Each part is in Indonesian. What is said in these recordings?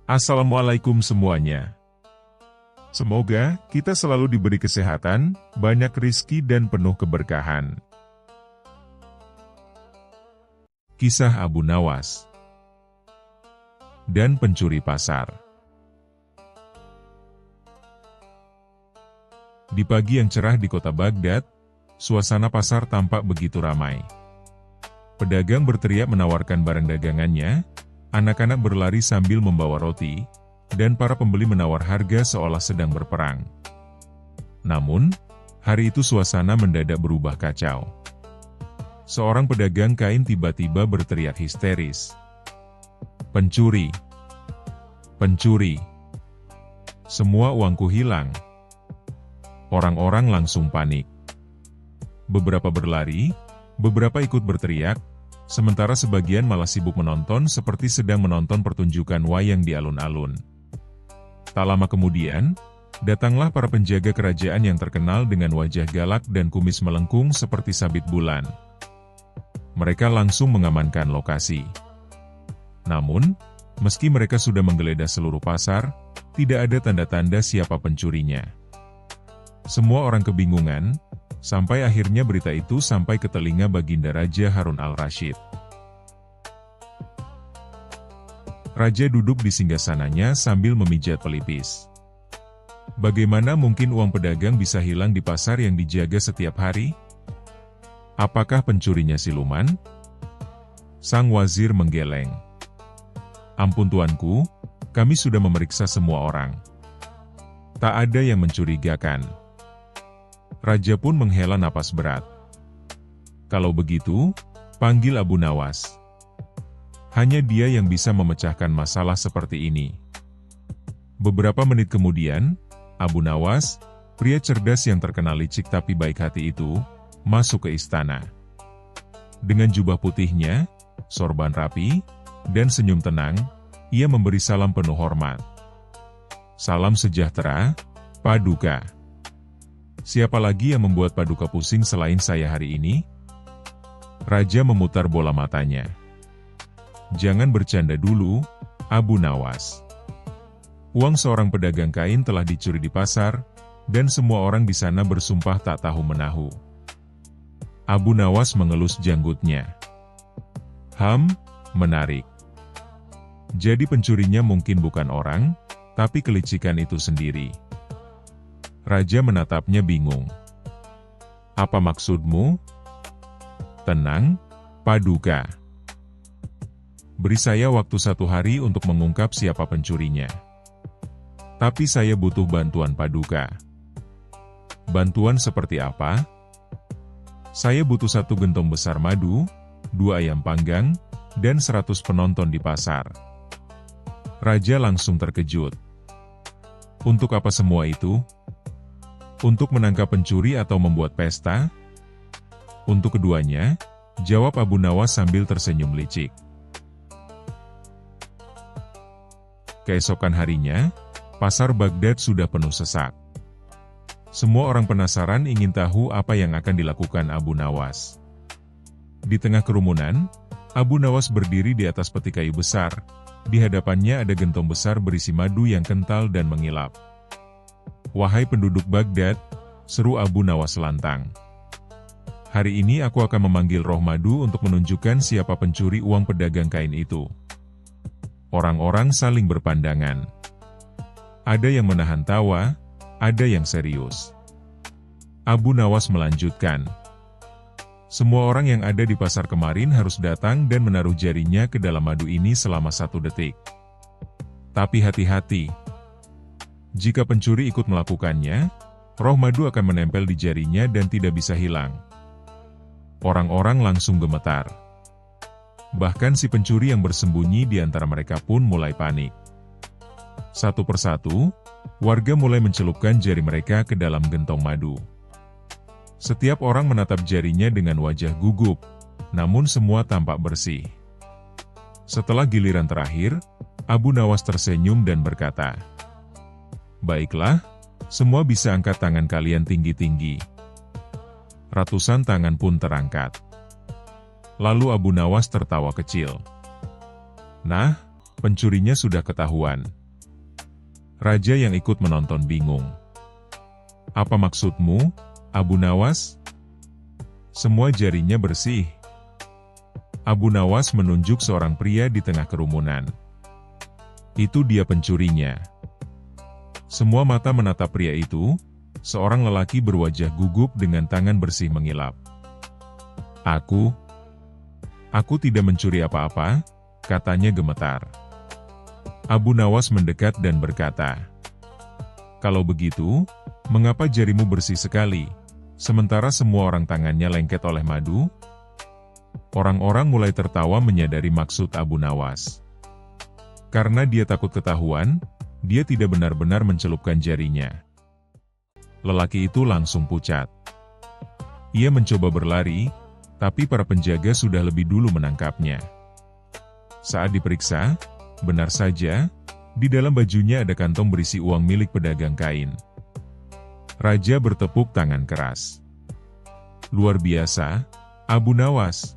Assalamualaikum semuanya. Semoga kita selalu diberi kesehatan, banyak rizki dan penuh keberkahan. Kisah Abu Nawas dan pencuri pasar. Di pagi yang cerah di kota Baghdad, suasana pasar tampak begitu ramai. Pedagang berteriak menawarkan barang dagangannya, anak-anak berlari sambil membawa roti, dan para pembeli menawar harga seolah sedang berperang. Namun, hari itu suasana mendadak berubah kacau. Seorang pedagang kain tiba-tiba berteriak histeris. "Pencuri! Pencuri! Semua uangku hilang!" Orang-orang langsung panik. Beberapa berlari, beberapa ikut berteriak, sementara sebagian malah sibuk menonton seperti sedang menonton pertunjukan wayang di alun-alun. Tak lama kemudian, datanglah para penjaga kerajaan yang terkenal dengan wajah galak dan kumis melengkung seperti sabit bulan. Mereka langsung mengamankan lokasi. Namun, meski mereka sudah menggeledah seluruh pasar, tidak ada tanda-tanda siapa pencurinya. Semua orang kebingungan, sampai akhirnya berita itu sampai ke telinga Baginda Raja Harun al-Rasyid. Raja duduk di singgasananya sambil memijat pelipis. Bagaimana mungkin uang pedagang bisa hilang di pasar yang dijaga setiap hari? Apakah pencurinya siluman? Sang wazir menggeleng. "Ampun tuanku, kami sudah memeriksa semua orang. Tak ada yang mencurigakan." Raja pun menghela napas berat. "Kalau begitu, panggil Abu Nawas. Hanya dia yang bisa memecahkan masalah seperti ini." Beberapa menit kemudian, Abu Nawas, pria cerdas yang terkenal licik tapi baik hati itu, masuk ke istana. Dengan jubah putihnya, sorban rapi, dan senyum tenang, ia memberi salam penuh hormat. "Salam sejahtera, Paduka. Siapa lagi yang membuat Paduka pusing selain saya hari ini?" Raja memutar bola matanya. "Jangan bercanda dulu, Abu Nawas. Uang seorang pedagang kain telah dicuri di pasar, dan semua orang di sana bersumpah tak tahu menahu." Abu Nawas mengelus janggutnya. Menarik. Jadi pencurinya mungkin bukan orang, tapi kelicikan itu sendiri." Raja menatapnya bingung. "Apa maksudmu?" "Tenang, Paduka. Beri saya waktu 1 hari untuk mengungkap siapa pencurinya. Tapi saya butuh bantuan Paduka." "Bantuan seperti apa?" "Saya butuh 1 gentong besar madu, 2 ayam panggang, dan 100 penonton di pasar." Raja langsung terkejut. "Untuk apa semua itu? Untuk menangkap pencuri atau membuat pesta?" "Untuk keduanya," jawab Abu Nawas sambil tersenyum licik. Keesokan harinya, pasar Baghdad sudah penuh sesak. Semua orang penasaran ingin tahu apa yang akan dilakukan Abu Nawas. Di tengah kerumunan, Abu Nawas berdiri di atas peti kayu besar. Di hadapannya ada gentong besar berisi madu yang kental dan mengilap. "Wahai penduduk Baghdad," seru Abu Nawas lantang. "Hari ini aku akan memanggil roh madu untuk menunjukkan siapa pencuri uang pedagang kain itu." Orang-orang saling berpandangan. Ada yang menahan tawa, ada yang serius. Abu Nawas melanjutkan. "Semua orang yang ada di pasar kemarin harus datang dan menaruh jarinya ke dalam madu ini selama 1 detik. Tapi hati-hati. Jika pencuri ikut melakukannya, roh madu akan menempel di jarinya dan tidak bisa hilang." Orang-orang langsung gemetar. Bahkan si pencuri yang bersembunyi di antara mereka pun mulai panik. Satu persatu, warga mulai mencelupkan jari mereka ke dalam gentong madu. Setiap orang menatap jarinya dengan wajah gugup, namun semua tampak bersih. Setelah giliran terakhir, Abu Nawas tersenyum dan berkata, "Baiklah, semua bisa angkat tangan kalian tinggi-tinggi." Ratusan tangan pun terangkat. Lalu Abu Nawas tertawa kecil. "Nah, pencurinya sudah ketahuan. Raja yang ikut menonton bingung. Apa maksudmu, Abu Nawas? Semua jarinya bersih. Abu Nawas menunjuk seorang pria di tengah kerumunan. Itu dia pencurinya. Semua mata menatap pria itu, seorang lelaki berwajah gugup dengan tangan bersih mengilap. Aku tidak mencuri apa-apa, katanya gemetar. Abu Nawas mendekat dan berkata, "Kalau begitu, mengapa jarimu bersih sekali, sementara semua orang tangannya lengket oleh madu?" Orang-orang mulai tertawa menyadari maksud Abu Nawas. Karena dia takut ketahuan, dia tidak benar-benar mencelupkan jarinya. Lelaki itu langsung pucat. Ia mencoba berlari, tapi para penjaga sudah lebih dulu menangkapnya. Saat diperiksa, benar saja, di dalam bajunya ada kantong berisi uang milik pedagang kain. Raja bertepuk tangan keras. "Luar biasa, Abu Nawas.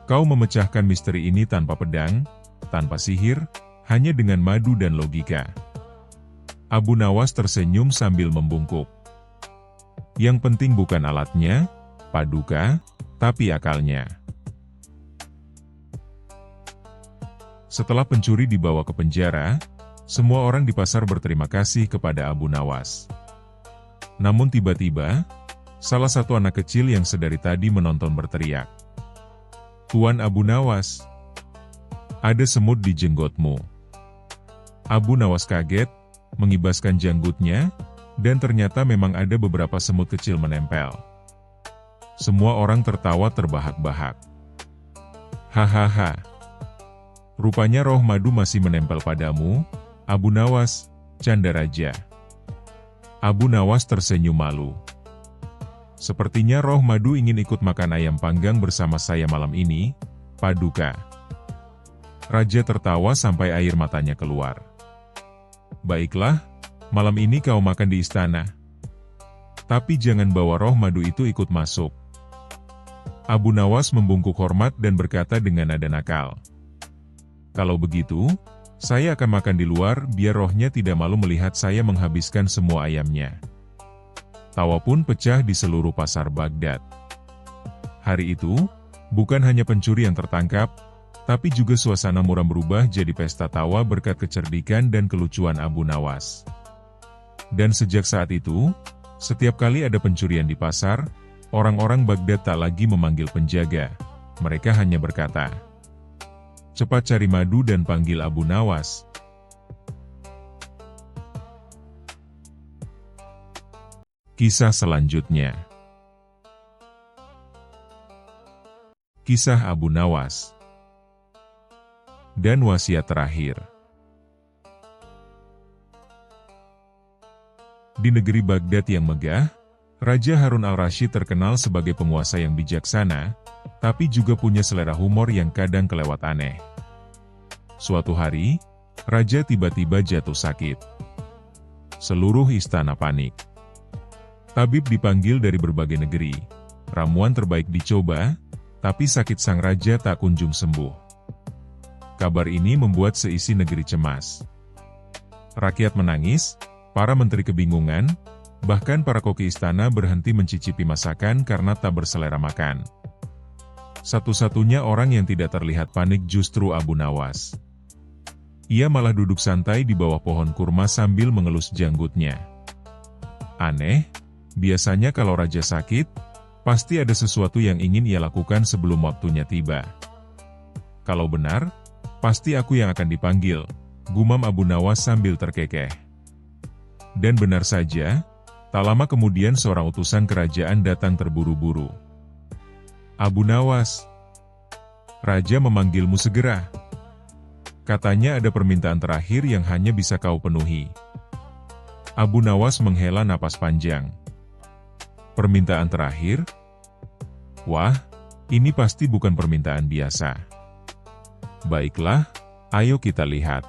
Kau memecahkan misteri ini tanpa pedang, tanpa sihir, hanya dengan madu dan logika." Abu Nawas tersenyum sambil membungkuk. Yang penting bukan alatnya, Paduka, tapi akalnya. Setelah pencuri dibawa ke penjara, semua orang di pasar berterima kasih kepada Abu Nawas. Namun tiba-tiba, salah satu anak kecil yang sedari tadi menonton berteriak, "Tuan Abu Nawas, ada semut di jenggotmu." Abu Nawas kaget, mengibaskan janggutnya, dan ternyata memang ada beberapa semut kecil menempel. Semua orang tertawa terbahak-bahak. "Hahaha. Rupanya roh madu masih menempel padamu, Abu Nawas," canda Raja. Abu Nawas tersenyum malu. "Sepertinya roh madu ingin ikut makan ayam panggang bersama saya malam ini, Paduka." Raja tertawa sampai air matanya keluar. "Baiklah, malam ini kau makan di istana. Tapi jangan bawa roh madu itu ikut masuk." Abu Nawas membungkuk hormat dan berkata dengan nada nakal, "Kalau begitu, saya akan makan di luar biar rohnya tidak malu melihat saya menghabiskan semua ayamnya." Tawa pun pecah di seluruh pasar Baghdad. Hari itu, bukan hanya pencuri yang tertangkap, tapi juga suasana muram berubah jadi pesta tawa berkat kecerdikan dan kelucuan Abu Nawas. Dan sejak saat itu, setiap kali ada pencurian di pasar, orang-orang Baghdad tak lagi memanggil penjaga. Mereka hanya berkata, "Cepat cari madu dan panggil Abu Nawas." Kisah selanjutnya. Kisah Abu Nawas dan wasiat terakhir. Di negeri Baghdad yang megah, Raja Harun al-Rasyid terkenal sebagai penguasa yang bijaksana, tapi juga punya selera humor yang kadang kelewat aneh. Suatu hari, Raja tiba-tiba jatuh sakit. Seluruh istana panik. Tabib dipanggil dari berbagai negeri. Ramuan terbaik dicoba, tapi sakit sang raja tak kunjung sembuh. Kabar ini membuat seisi negeri cemas. Rakyat menangis, para menteri kebingungan, bahkan para koki istana berhenti mencicipi masakan karena tak berselera makan. Satu-satunya orang yang tidak terlihat panik justru Abu Nawas. Ia malah duduk santai di bawah pohon kurma sambil mengelus janggutnya. Aneh, biasanya kalau raja sakit, pasti ada sesuatu yang ingin ia lakukan sebelum waktunya tiba. Kalau benar, pasti aku yang akan dipanggil, gumam Abu Nawas sambil terkekeh. Dan benar saja, tak lama kemudian seorang utusan kerajaan datang terburu-buru. "Abu Nawas, Raja memanggilmu segera. Katanya ada permintaan terakhir yang hanya bisa kau penuhi." Abu Nawas menghela napas panjang. "Permintaan terakhir? Wah, ini pasti bukan permintaan biasa. Baiklah, ayo kita lihat."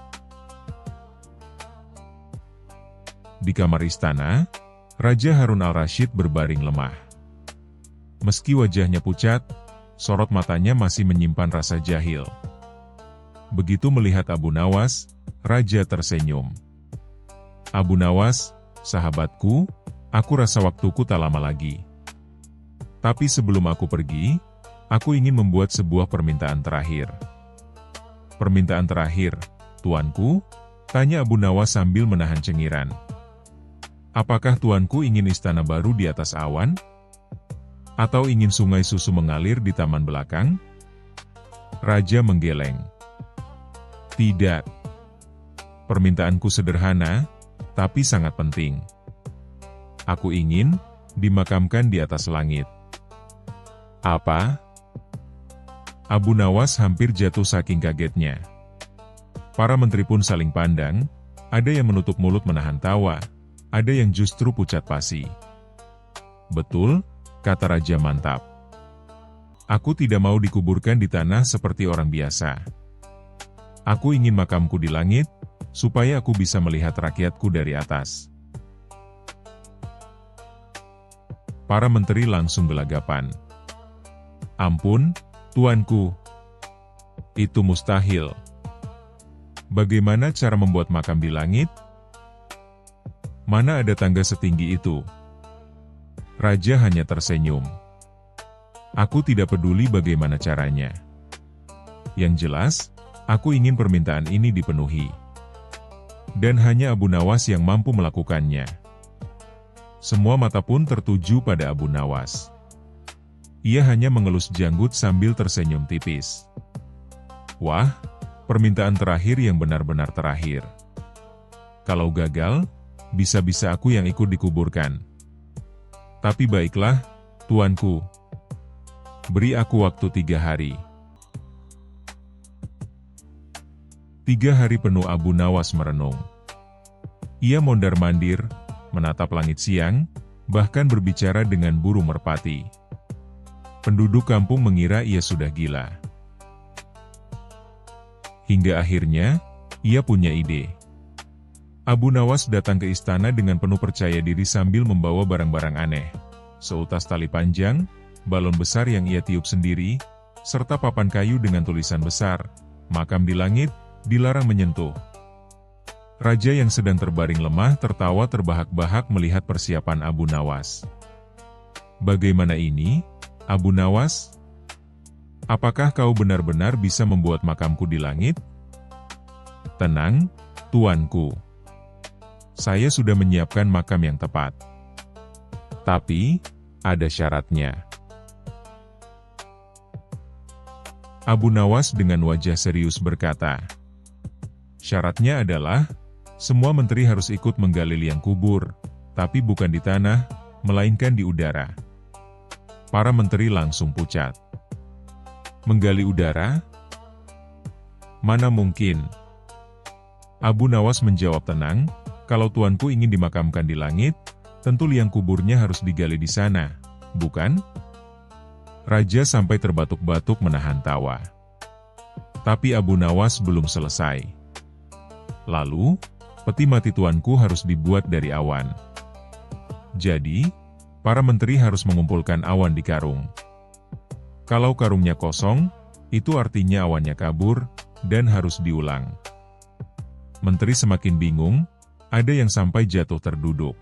Di kamar istana, Raja Harun al-Rasyid berbaring lemah. Meski wajahnya pucat, sorot matanya masih menyimpan rasa jahil. Begitu melihat Abu Nawas, Raja tersenyum. Abu Nawas, sahabatku, aku rasa waktuku tak lama lagi. Tapi sebelum aku pergi, aku ingin membuat sebuah permintaan terakhir. Permintaan terakhir, tuanku? Tanya Abu Nawas sambil menahan cengiran. Apakah tuanku ingin istana baru di atas awan? Atau ingin sungai susu mengalir di taman belakang? Raja menggeleng. Tidak. Permintaanku sederhana, tapi sangat penting. Aku ingin dimakamkan di atas langit. Apa? Abu Nawas hampir jatuh saking kagetnya. Para menteri pun saling pandang, ada yang menutup mulut menahan tawa, ada yang justru pucat pasi. Betul, kata Raja mantap. Aku tidak mau dikuburkan di tanah seperti orang biasa. Aku ingin makamku di langit, supaya aku bisa melihat rakyatku dari atas. Para menteri langsung gelagapan. Ampun, tuanku. Itu mustahil. Bagaimana cara membuat makam di langit? Mana ada tangga setinggi itu? Raja hanya tersenyum. Aku tidak peduli bagaimana caranya. Yang jelas, aku ingin permintaan ini dipenuhi. Dan hanya Abu Nawas yang mampu melakukannya. Semua mata pun tertuju pada Abu Nawas. Ia hanya mengelus janggut sambil tersenyum tipis. Wah, permintaan terakhir yang benar-benar terakhir. Kalau gagal, bisa-bisa aku yang ikut dikuburkan. Tapi baiklah, tuanku. Beri aku waktu 3 hari. 3 hari penuh Abu Nawas merenung. Ia mondar-mandir, menatap langit siang, bahkan berbicara dengan burung merpati. Penduduk kampung mengira ia sudah gila. Hingga akhirnya, ia punya ide. Abu Nawas datang ke istana dengan penuh percaya diri sambil membawa barang-barang aneh. Seutas tali panjang, balon besar yang ia tiup sendiri, serta papan kayu dengan tulisan besar, "Makam di langit, dilarang menyentuh." Raja yang sedang terbaring lemah tertawa terbahak-bahak melihat persiapan Abu Nawas. Bagaimana ini, Abu Nawas? Apakah kau benar-benar bisa membuat makamku di langit? Tenang, tuanku. Saya sudah menyiapkan makam yang tepat. Tapi, ada syaratnya. Abu Nawas dengan wajah serius berkata, syaratnya adalah, semua menteri harus ikut menggali liang kubur, tapi bukan di tanah, melainkan di udara. Para menteri langsung pucat. Menggali udara? Mana mungkin? Abu Nawas menjawab tenang, kalau tuanku ingin dimakamkan di langit, tentu liang kuburnya harus digali di sana, bukan? Raja sampai terbatuk-batuk menahan tawa. Tapi Abu Nawas belum selesai. Lalu, peti mati tuanku harus dibuat dari awan. Jadi, para menteri harus mengumpulkan awan di karung. Kalau karungnya kosong, itu artinya awannya kabur, dan harus diulang. Menteri semakin bingung, ada yang sampai jatuh terduduk.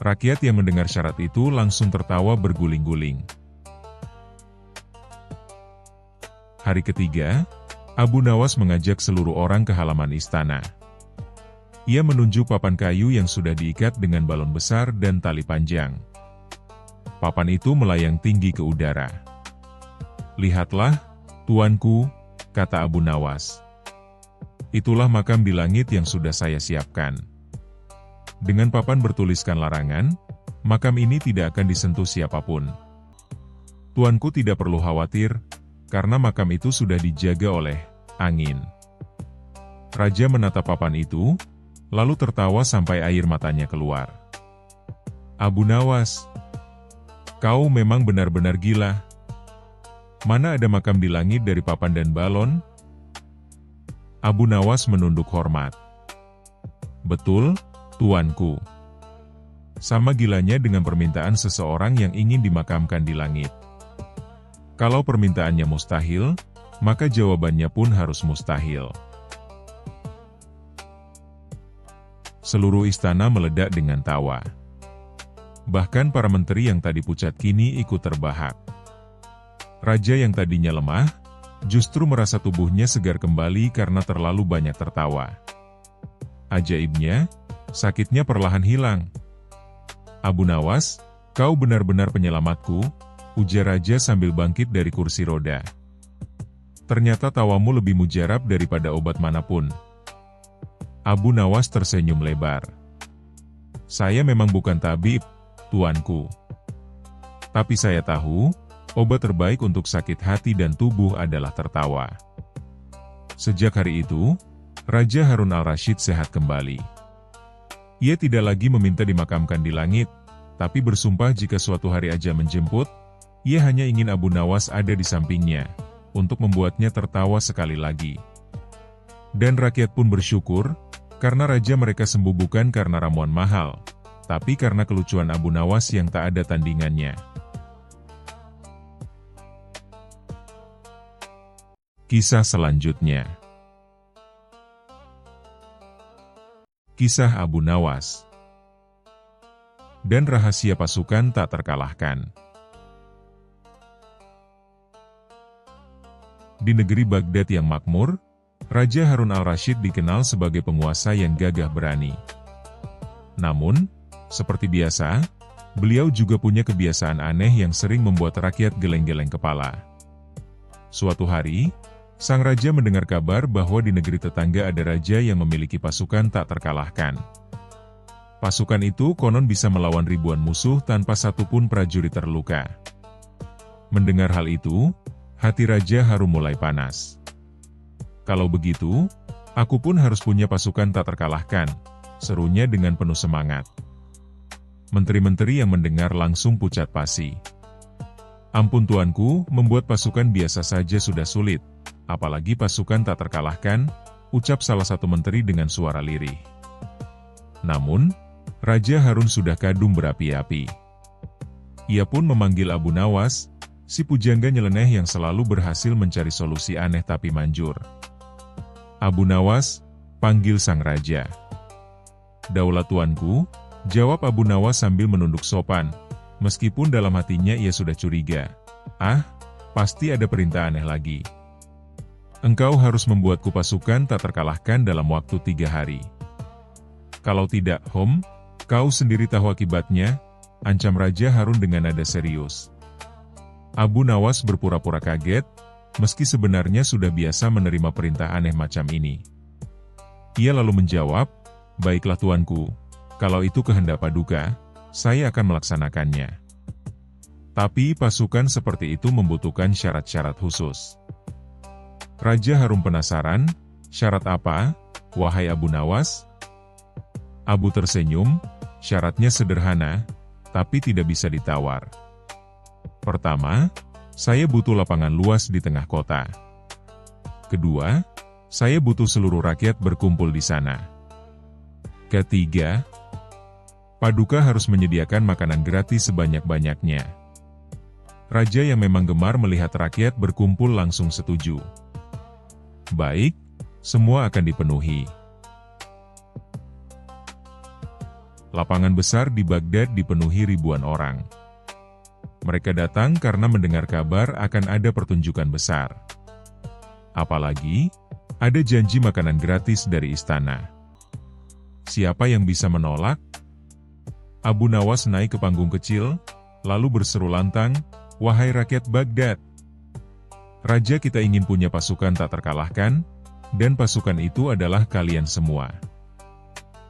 Rakyat yang mendengar syarat itu langsung tertawa berguling-guling. Hari ketiga, Abu Nawas mengajak seluruh orang ke halaman istana. Ia menunjuk papan kayu yang sudah diikat dengan balon besar dan tali panjang. Papan itu melayang tinggi ke udara. Lihatlah, tuanku, kata Abu Nawas. Itulah makam di langit yang sudah saya siapkan. Dengan papan bertuliskan larangan, makam ini tidak akan disentuh siapapun. Tuanku tidak perlu khawatir, karena makam itu sudah dijaga oleh angin. Raja menatap papan itu, lalu tertawa sampai air matanya keluar. Abu Nawas, kau memang benar-benar gila. Mana ada makam di langit dari papan dan balon? Abu Nawas menunduk hormat. Betul, tuanku. Sama gilanya dengan permintaan seseorang yang ingin dimakamkan di langit. Kalau permintaannya mustahil, maka jawabannya pun harus mustahil. Seluruh istana meledak dengan tawa. Bahkan para menteri yang tadi pucat kini ikut terbahak. Raja yang tadinya lemah, justru merasa tubuhnya segar kembali karena terlalu banyak tertawa. Ajaibnya, sakitnya perlahan hilang. "Abu Nawas, kau benar-benar penyelamatku," ujar raja sambil bangkit dari kursi roda. "Ternyata tawamu lebih mujarab daripada obat manapun." Abu Nawas tersenyum lebar. "Saya memang bukan tabib, tuanku. Tapi saya tahu, obat terbaik untuk sakit hati dan tubuh adalah tertawa." Sejak hari itu, Raja Harun al-Rasyid sehat kembali. Ia tidak lagi meminta dimakamkan di langit, tapi bersumpah jika suatu hari ajal menjemput, ia hanya ingin Abu Nawas ada di sampingnya, untuk membuatnya tertawa sekali lagi. Dan rakyat pun bersyukur, karena raja mereka sembuh bukan karena ramuan mahal, tapi karena kelucuan Abu Nawas yang tak ada tandingannya. Kisah selanjutnya. Kisah Abu Nawas dan rahasia pasukan tak terkalahkan. Di negeri Baghdad yang makmur, Raja Harun al-Rasyid dikenal sebagai penguasa yang gagah berani. Namun, seperti biasa, beliau juga punya kebiasaan aneh yang sering membuat rakyat geleng-geleng kepala. Suatu hari, sang raja mendengar kabar bahwa di negeri tetangga ada raja yang memiliki pasukan tak terkalahkan. Pasukan itu konon bisa melawan ribuan musuh tanpa satupun prajurit terluka. Mendengar hal itu, hati Raja Harun mulai panas. "Kalau begitu, aku pun harus punya pasukan tak terkalahkan," serunya dengan penuh semangat. Menteri-menteri yang mendengar langsung pucat pasi. "Ampun tuanku, membuat pasukan biasa saja sudah sulit, apalagi pasukan tak terkalahkan," ucap salah satu menteri dengan suara lirih. Namun, Raja Harun sudah kadung berapi-api. Ia pun memanggil Abu Nawas, si pujangga nyeleneh yang selalu berhasil mencari solusi aneh tapi manjur. "Abu Nawas," panggil sang raja. "Daulat tuanku," jawab Abu Nawas sambil menunduk sopan, meskipun dalam hatinya ia sudah curiga. "Ah, pasti ada perintah aneh lagi. Engkau harus membuatku pasukan tak terkalahkan dalam waktu 3 hari. Kalau tidak, kau sendiri tahu akibatnya," ancam Raja Harun dengan nada serius. Abu Nawas berpura-pura kaget, meski sebenarnya sudah biasa menerima perintah aneh macam ini. Ia lalu menjawab, "Baiklah tuanku, kalau itu kehendak Paduka, saya akan melaksanakannya. Tapi pasukan seperti itu membutuhkan syarat-syarat khusus." Raja Harun penasaran, "Syarat apa, wahai Abu Nawas?" Abu tersenyum, "Syaratnya sederhana, tapi tidak bisa ditawar. Pertama, saya butuh lapangan luas di tengah kota. Kedua, saya butuh seluruh rakyat berkumpul di sana. Ketiga, Paduka harus menyediakan makanan gratis sebanyak-banyaknya." Raja yang memang gemar melihat rakyat berkumpul langsung setuju. "Baik, semua akan dipenuhi." Lapangan besar di Baghdad dipenuhi ribuan orang. Mereka datang karena mendengar kabar akan ada pertunjukan besar. Apalagi, ada janji makanan gratis dari istana. Siapa yang bisa menolak? Abu Nawas naik ke panggung kecil, lalu berseru lantang, "Wahai rakyat Baghdad! Raja kita ingin punya pasukan tak terkalahkan, dan pasukan itu adalah kalian semua."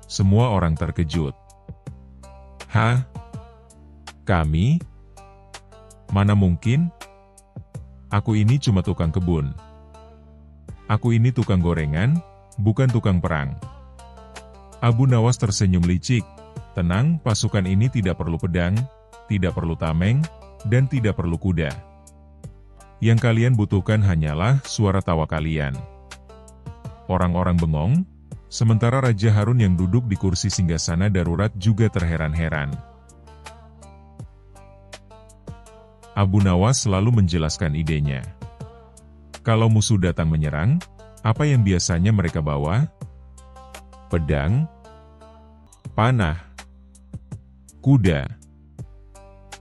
Semua orang terkejut. "Hah? Kami? Mana mungkin? Aku ini cuma tukang kebun. Aku ini tukang gorengan, bukan tukang perang." Abu Nawas tersenyum licik. "Tenang, pasukan ini tidak perlu pedang, tidak perlu tameng, dan tidak perlu kuda. Yang kalian butuhkan hanyalah suara tawa kalian." Orang-orang bengong, sementara Raja Harun yang duduk di kursi singgasana darurat juga terheran-heran. Abu Nawas selalu menjelaskan idenya. Kalau musuh datang menyerang, apa yang biasanya mereka bawa? Pedang, panah, kuda.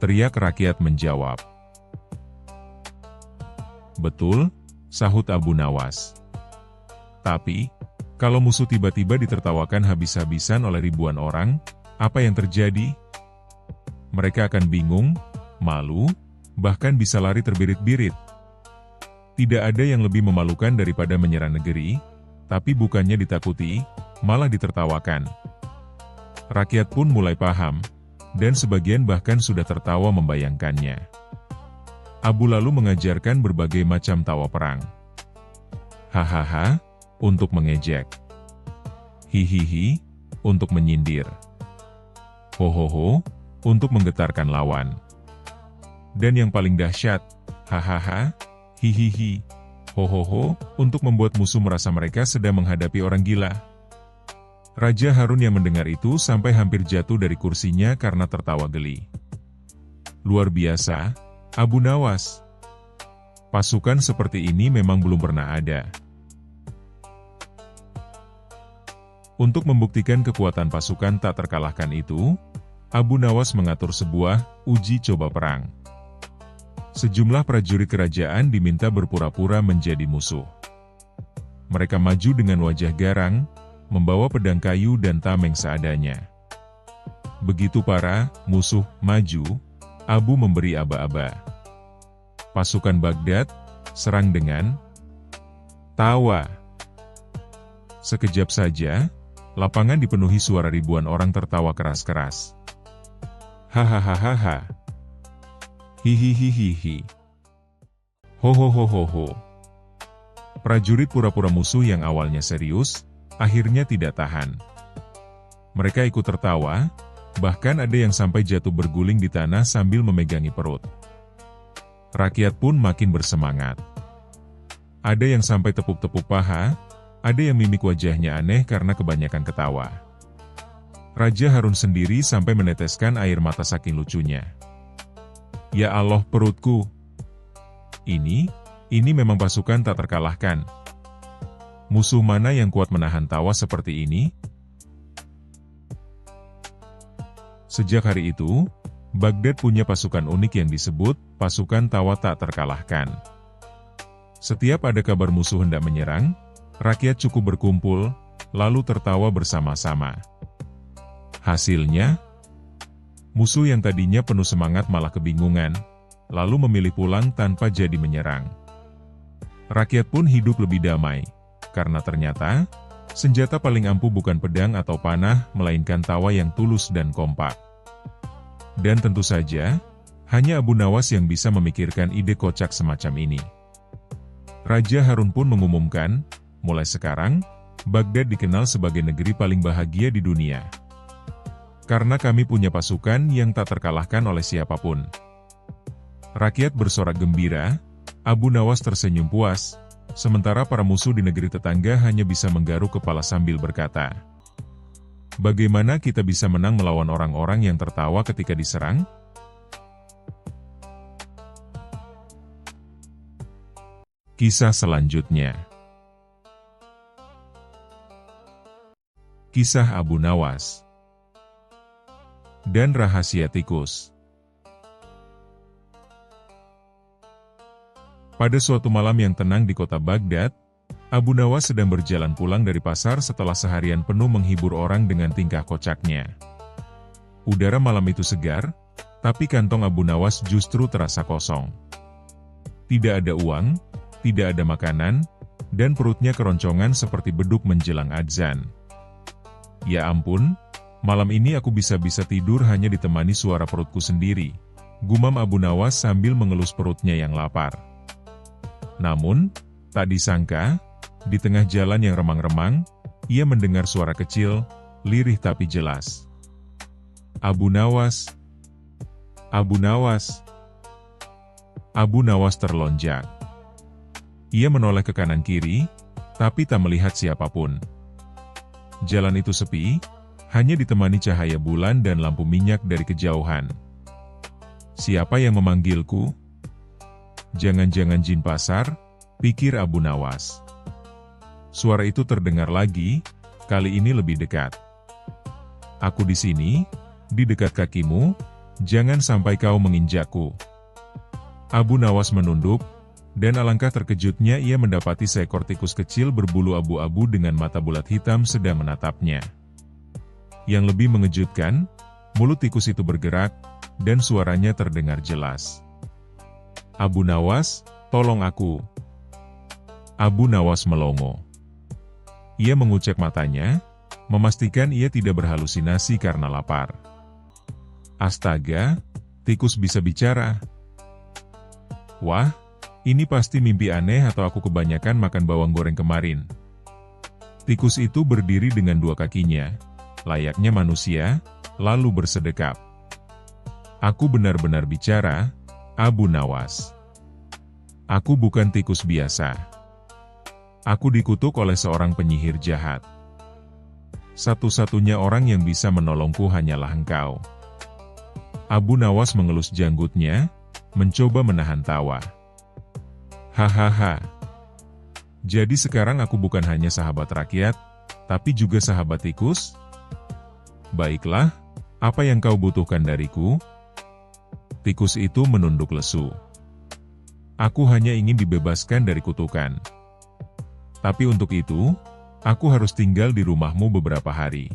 Teriak rakyat menjawab. Betul, sahut Abu Nawas. Tapi, kalau musuh tiba-tiba ditertawakan habis-habisan oleh ribuan orang, apa yang terjadi? Mereka akan bingung, malu, bahkan bisa lari terbirit-birit. Tidak ada yang lebih memalukan daripada menyerang negeri, tapi bukannya ditakuti, malah ditertawakan. Rakyat pun mulai paham, dan sebagian bahkan sudah tertawa membayangkannya. Abu lalu mengajarkan berbagai macam tawa perang. Hahaha, untuk mengejek. Hihihi, untuk menyindir. Hohoho, untuk menggetarkan lawan. Dan yang paling dahsyat, hahaha, hihihi, hohoho, untuk membuat musuh merasa mereka sedang menghadapi orang gila. Raja Harun yang mendengar itu sampai hampir jatuh dari kursinya karena tertawa geli. Luar biasa, Abu Nawas. Pasukan seperti ini memang belum pernah ada. Untuk membuktikan kekuatan pasukan tak terkalahkan itu, Abu Nawas mengatur sebuah uji coba perang. Sejumlah prajurit kerajaan diminta berpura-pura menjadi musuh. Mereka maju dengan wajah garang, membawa pedang kayu dan tameng seadanya. Begitu para musuh maju, Abu memberi aba-aba. Pasukan Baghdad serang dengan tawa. Sekejap saja, lapangan dipenuhi suara ribuan orang tertawa keras-keras. Hahaha. Hihihihihi. Hohohohoho. Prajurit pura-pura musuh yang awalnya serius, akhirnya tidak tahan. Mereka ikut tertawa, bahkan ada yang sampai jatuh berguling di tanah sambil memegangi perut. Rakyat pun makin bersemangat. Ada yang sampai tepuk-tepuk paha, ada yang mimik wajahnya aneh karena kebanyakan ketawa. Raja Harun sendiri sampai meneteskan air mata saking lucunya. Ya Allah perutku. Ini memang pasukan tak terkalahkan. Musuh mana yang kuat menahan tawa seperti ini? Sejak hari itu, Baghdad punya pasukan unik yang disebut pasukan tawa tak terkalahkan. Setiap ada kabar musuh hendak menyerang, rakyat cukup berkumpul, lalu tertawa bersama-sama. Hasilnya, musuh yang tadinya penuh semangat malah kebingungan, lalu memilih pulang tanpa jadi menyerang. Rakyat pun hidup lebih damai, karena ternyata, senjata paling ampuh bukan pedang atau panah, melainkan tawa yang tulus dan kompak. Dan tentu saja, hanya Abu Nawas yang bisa memikirkan ide kocak semacam ini. Raja Harun pun mengumumkan, mulai sekarang, Baghdad dikenal sebagai negeri paling bahagia di dunia. Karena kami punya pasukan yang tak terkalahkan oleh siapapun. Rakyat bersorak gembira, Abu Nawas tersenyum puas, sementara para musuh di negeri tetangga hanya bisa menggaruk kepala sambil berkata, bagaimana kita bisa menang melawan orang-orang yang tertawa ketika diserang? Kisah selanjutnya. Kisah Abu Nawas dan rahasia tikus. Pada suatu malam yang tenang di kota Baghdad, Abu Nawas sedang berjalan pulang dari pasar setelah seharian penuh menghibur orang dengan tingkah kocaknya. Udara malam itu segar, tapi kantong Abu Nawas justru terasa kosong. Tidak ada uang, tidak ada makanan, dan perutnya keroncongan seperti beduk menjelang adzan. Ya ampun, malam ini aku bisa-bisa tidur hanya ditemani suara perutku sendiri, gumam Abu Nawas sambil mengelus perutnya yang lapar. Namun, tak disangka, di tengah jalan yang remang-remang, ia mendengar suara kecil, lirih tapi jelas. Abu Nawas! Abu Nawas! Abu Nawas terlonjak. Ia menoleh ke kanan-kiri, tapi tak melihat siapapun. Jalan itu sepi, hanya ditemani cahaya bulan dan lampu minyak dari kejauhan. Siapa yang memanggilku? Jangan-jangan jin pasar? pikir Abu Nawas. Suara itu terdengar lagi, kali ini lebih dekat. Aku di sini, di dekat kakimu, jangan sampai kau menginjakku. Abu Nawas menunduk, dan alangkah terkejutnya ia mendapati seekor tikus kecil berbulu abu-abu dengan mata bulat hitam sedang menatapnya. Yang lebih mengejutkan, mulut tikus itu bergerak, dan suaranya terdengar jelas. Abu Nawas, tolong aku. Abu Nawas melongo. Ia mengucek matanya, memastikan ia tidak berhalusinasi karena lapar. Astaga, tikus bisa bicara. Wah, ini pasti mimpi aneh atau aku kebanyakan makan bawang goreng kemarin. Tikus itu berdiri dengan dua kakinya, layaknya manusia, lalu bersedekap. Aku benar-benar bicara, Abu Nawas. Aku bukan tikus biasa. Aku dikutuk oleh seorang penyihir jahat. Satu-satunya orang yang bisa menolongku hanyalah engkau. Abu Nawas mengelus janggutnya, mencoba menahan tawa. Hahaha. Jadi sekarang aku bukan hanya sahabat rakyat, tapi juga sahabat tikus? Baiklah, apa yang kau butuhkan dariku? Tikus itu menunduk lesu. Aku hanya ingin dibebaskan dari kutukan. Tapi untuk itu, aku harus tinggal di rumahmu beberapa hari.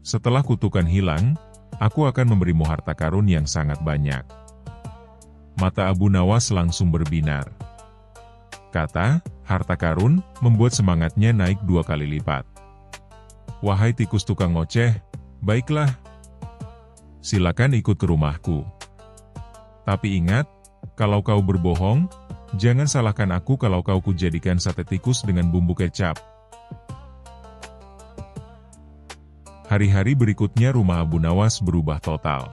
Setelah kutukan hilang, aku akan memberimu harta karun yang sangat banyak. Mata Abu Nawas langsung berbinar. Kata, harta karun, membuat semangatnya naik 2 kali lipat. Wahai tikus tukang ngoceh, baiklah. Silakan ikut ke rumahku. Tapi ingat, kalau kau berbohong, jangan salahkan aku kalau kau kujadikan sate tikus dengan bumbu kecap. Hari-hari berikutnya rumah Abu Nawas berubah total.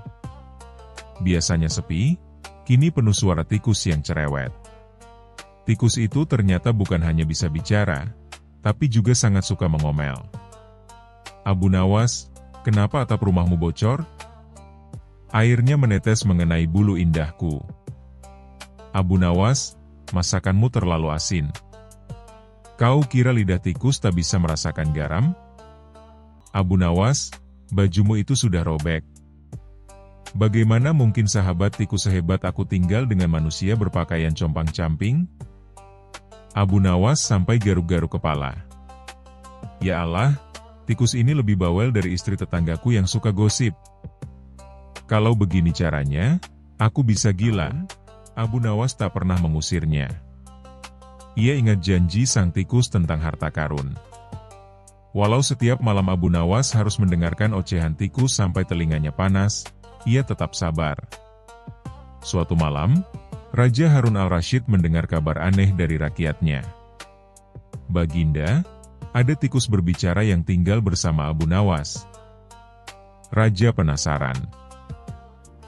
Biasanya sepi, kini penuh suara tikus yang cerewet. Tikus itu ternyata bukan hanya bisa bicara, tapi juga sangat suka mengomel. Abu Nawas, kenapa atap rumahmu bocor? Airnya menetes mengenai bulu indahku. Abu Nawas, masakanmu terlalu asin. Kau kira lidah tikus tak bisa merasakan garam? Abu Nawas, bajumu itu sudah robek. Bagaimana mungkin sahabat tikus sehebat aku tinggal dengan manusia berpakaian compang-camping? Abu Nawas sampai garuk-garuk kepala. Ya Allah, tikus ini lebih bawel dari istri tetanggaku yang suka gosip. Kalau begini caranya, aku bisa gila. Abu Nawas tak pernah mengusirnya. Ia ingat janji sang tikus tentang harta karun. Walau setiap malam Abu Nawas harus mendengarkan ocehan tikus sampai telinganya panas, ia tetap sabar. Suatu malam, Raja Harun al-Rasyid mendengar kabar aneh dari rakyatnya. Baginda, ada tikus berbicara yang tinggal bersama Abu Nawas. Raja penasaran.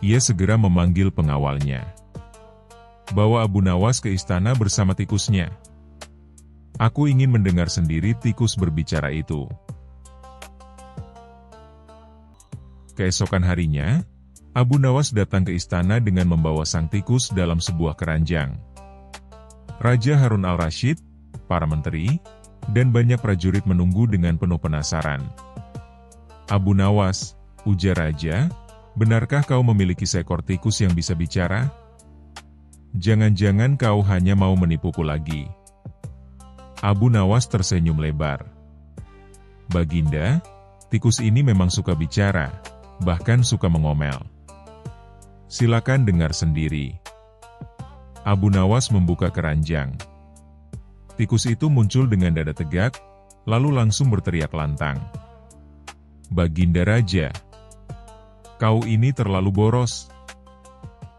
Ia segera memanggil pengawalnya. Bawa Abu Nawas ke istana bersama tikusnya. Aku ingin mendengar sendiri tikus berbicara itu. Keesokan harinya, Abu Nawas datang ke istana dengan membawa sang tikus dalam sebuah keranjang. Raja Harun al-Rasyid, para menteri, dan banyak prajurit menunggu dengan penuh penasaran. Abu Nawas, ujar raja, benarkah kau memiliki seekor tikus yang bisa bicara? Jangan-jangan kau hanya mau menipuku lagi. Abu Nawas tersenyum lebar. Baginda, tikus ini memang suka bicara, bahkan suka mengomel. Silakan dengar sendiri. Abu Nawas membuka keranjang. Tikus itu muncul dengan dada tegak, lalu langsung berteriak lantang. Baginda Raja, kau ini terlalu boros.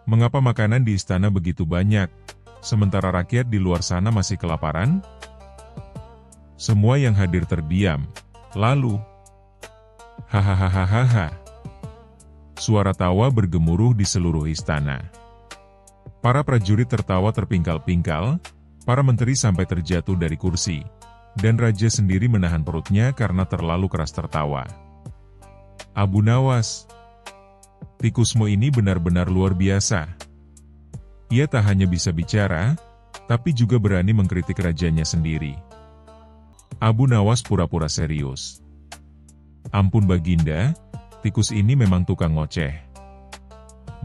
Mengapa makanan di istana begitu banyak, sementara rakyat di luar sana masih kelaparan? Semua yang hadir terdiam, lalu, hahaha. Suara tawa bergemuruh di seluruh istana. Para prajurit tertawa terpingkal-pingkal, para menteri sampai terjatuh dari kursi, dan raja sendiri menahan perutnya karena terlalu keras tertawa. Abu Nawas, tikusmu ini benar-benar luar biasa. Ia tak hanya bisa bicara, tapi juga berani mengkritik rajanya sendiri. Abu Nawas pura-pura serius. Ampun Baginda, tikus ini memang tukang ngoceh.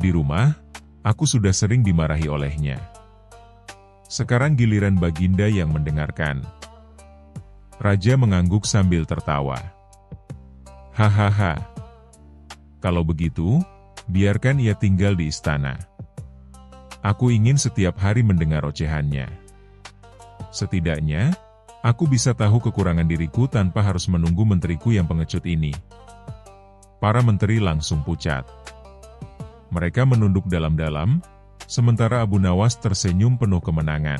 Di rumah, aku sudah sering dimarahi olehnya. Sekarang giliran Baginda yang mendengarkan. Raja mengangguk sambil tertawa. Hahaha. Kalau begitu, biarkan ia tinggal di istana. Aku ingin setiap hari mendengar ocehannya. Setidaknya, aku bisa tahu kekurangan diriku tanpa harus menunggu menteriku yang pengecut ini. Para menteri langsung pucat. Mereka menunduk dalam-dalam, sementara Abu Nawas tersenyum penuh kemenangan.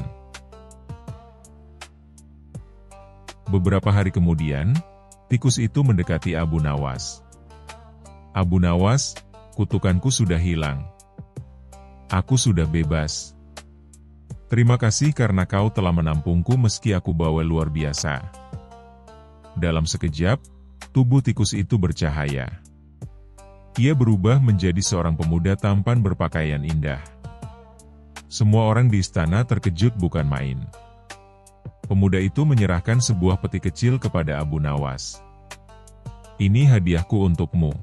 Beberapa hari kemudian, tikus itu mendekati Abu Nawas. Abu Nawas, kutukanku sudah hilang. Aku sudah bebas. Terima kasih karena kau telah menampungku meski aku bawel luar biasa. Dalam sekejap, tubuh tikus itu bercahaya. Ia berubah menjadi seorang pemuda tampan berpakaian indah. Semua orang di istana terkejut bukan main. Pemuda itu menyerahkan sebuah peti kecil kepada Abu Nawas. Ini hadiahku untukmu.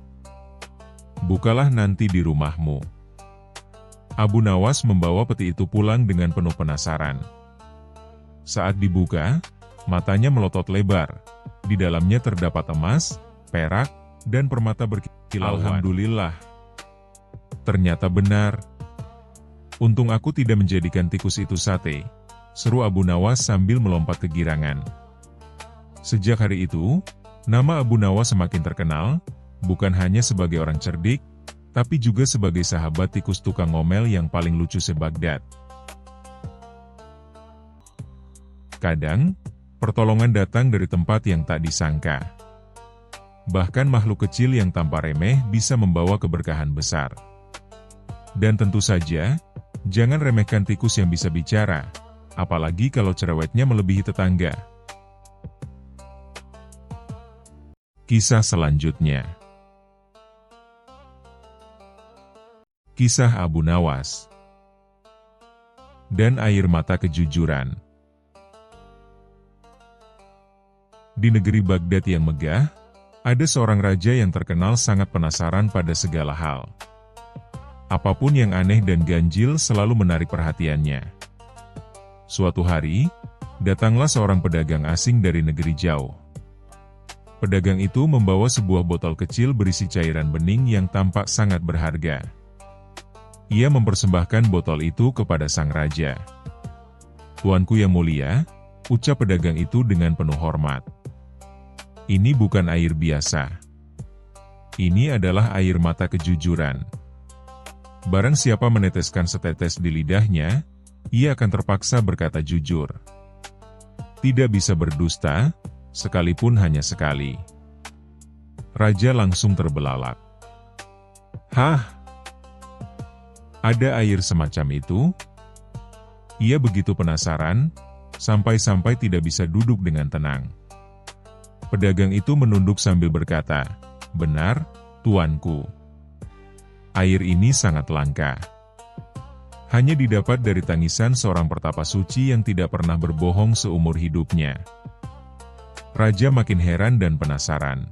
Bukalah nanti di rumahmu. Abu Nawas membawa peti itu pulang dengan penuh penasaran. Saat dibuka, matanya melotot lebar. Di dalamnya terdapat emas, perak, dan permata berkilauan. Alhamdulillah. Ternyata benar. Untung aku tidak menjadikan tikus itu sate, seru Abu Nawas sambil melompat kegirangan. Sejak hari itu, nama Abu Nawas semakin terkenal, bukan hanya sebagai orang cerdik, tapi juga sebagai sahabat tikus tukang ngomel yang paling lucu se-Baghdad. Kadang, pertolongan datang dari tempat yang tak disangka. Bahkan makhluk kecil yang tanpa remeh bisa membawa keberkahan besar. Dan tentu saja, jangan remehkan tikus yang bisa bicara, apalagi kalau cerewetnya melebihi tetangga. Kisah selanjutnya. Kisah Abu Nawas dan air mata kejujuran. Di negeri Baghdad yang megah, ada seorang raja yang terkenal sangat penasaran pada segala hal. Apapun yang aneh dan ganjil selalu menarik perhatiannya. Suatu hari, datanglah seorang pedagang asing dari negeri jauh. Pedagang itu membawa sebuah botol kecil berisi cairan bening yang tampak sangat berharga. Ia mempersembahkan botol itu kepada sang raja. "Tuanku yang mulia," ucap pedagang itu dengan penuh hormat. "Ini bukan air biasa. Ini adalah air mata kejujuran. Barang siapa meneteskan setetes di lidahnya, ia akan terpaksa berkata jujur. Tidak bisa berdusta, sekalipun hanya sekali." Raja langsung terbelalak. "Hah? Ada air semacam itu?" Ia begitu penasaran, sampai-sampai tidak bisa duduk dengan tenang. Pedagang itu menunduk sambil berkata, "Benar, tuanku. Air ini sangat langka. Hanya didapat dari tangisan seorang pertapa suci yang tidak pernah berbohong seumur hidupnya." Raja makin heran dan penasaran.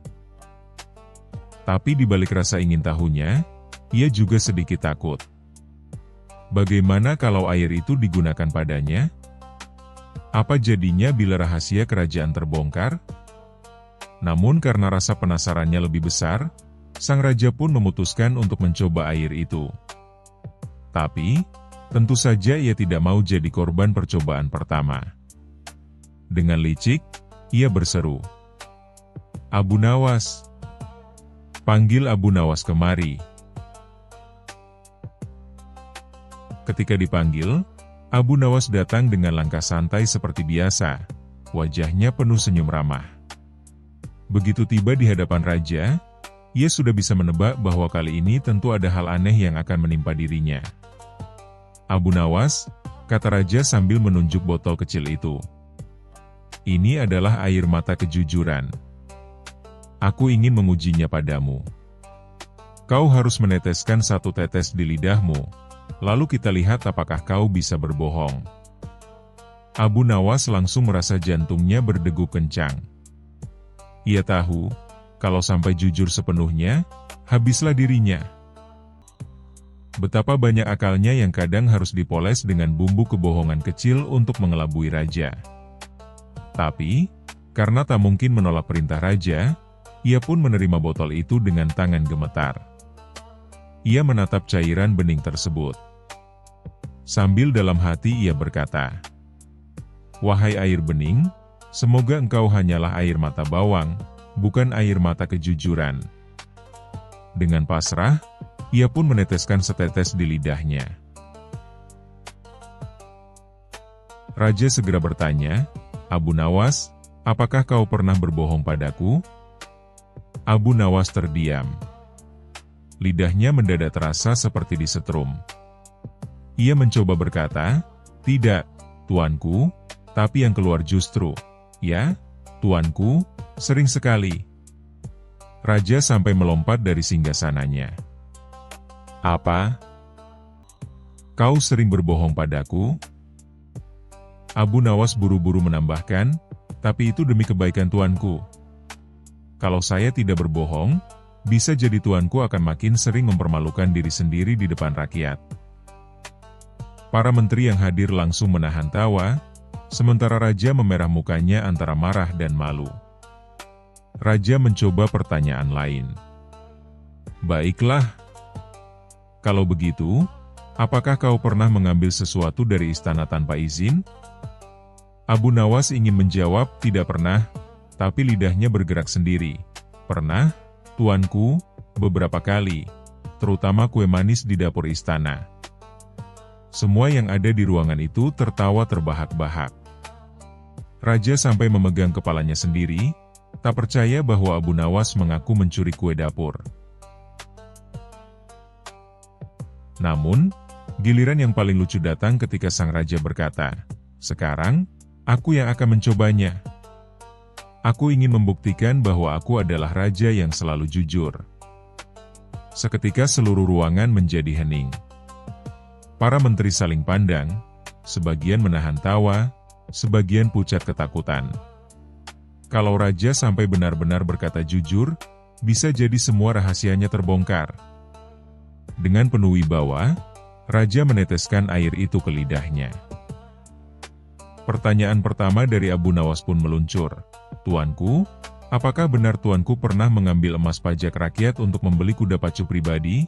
Tapi di balik rasa ingin tahunya, ia juga sedikit takut. Bagaimana kalau air itu digunakan padanya? Apa jadinya bila rahasia kerajaan terbongkar? Namun karena rasa penasarannya lebih besar, sang raja pun memutuskan untuk mencoba air itu. Tapi, tentu saja ia tidak mau jadi korban percobaan pertama. Dengan licik, ia berseru, "Abu Nawas, panggil Abu Nawas kemari." Ketika dipanggil, Abu Nawas datang dengan langkah santai seperti biasa, wajahnya penuh senyum ramah. Begitu tiba di hadapan raja, ia sudah bisa menebak bahwa kali ini tentu ada hal aneh yang akan menimpa dirinya. "Abu Nawas," kata raja sambil menunjuk botol kecil itu. "Ini adalah air mata kejujuran. Aku ingin mengujinya padamu. Kau harus meneteskan satu tetes di lidahmu, lalu kita lihat apakah kau bisa berbohong." Abu Nawas langsung merasa jantungnya berdegup kencang. Ia tahu, kalau sampai jujur sepenuhnya, habislah dirinya. Betapa banyak akalnya yang kadang harus dipoles dengan bumbu kebohongan kecil untuk mengelabui raja. Tapi, karena tak mungkin menolak perintah raja, ia pun menerima botol itu dengan tangan gemetar. Ia menatap cairan bening tersebut. Sambil dalam hati ia berkata, "Wahai air bening, semoga engkau hanyalah air mata bawang, bukan air mata kejujuran." Dengan pasrah, ia pun meneteskan setetes di lidahnya. Raja segera bertanya, "Abu Nawas, apakah kau pernah berbohong padaku?" Abu Nawas terdiam. Lidahnya mendadak terasa seperti disetrum. Ia mencoba berkata, "Tidak, tuanku, tapi yang keluar justru, ya, tuanku, sering sekali." Raja sampai melompat dari singgasananya. "Apa? Kau sering berbohong padaku?" Abu Nawas buru-buru menambahkan, "Tapi itu demi kebaikan tuanku. Kalau saya tidak berbohong, bisa jadi tuanku akan makin sering mempermalukan diri sendiri di depan rakyat." Para menteri yang hadir langsung menahan tawa, sementara raja memerah mukanya antara marah dan malu. Raja mencoba pertanyaan lain. "Baiklah. Kalau begitu, apakah kau pernah mengambil sesuatu dari istana tanpa izin?" Abu Nawas ingin menjawab tidak pernah, tapi lidahnya bergerak sendiri. "Pernah, tuanku, beberapa kali, terutama kue manis di dapur istana." Semua yang ada di ruangan itu tertawa terbahak-bahak. Raja sampai memegang kepalanya sendiri, tak percaya bahwa Abu Nawas mengaku mencuri kue dapur. Namun, giliran yang paling lucu datang ketika sang raja berkata, "Sekarang, aku yang akan mencobanya. Aku ingin membuktikan bahwa aku adalah raja yang selalu jujur." Seketika seluruh ruangan menjadi hening. Para menteri saling pandang, sebagian menahan tawa, sebagian pucat ketakutan. Kalau raja sampai benar-benar berkata jujur, bisa jadi semua rahasianya terbongkar. Dengan penuh wibawa, raja meneteskan air itu ke lidahnya. Pertanyaan pertama dari Abu Nawas pun meluncur. "Tuanku, apakah benar tuanku pernah mengambil emas pajak rakyat untuk membeli kuda pacu pribadi?"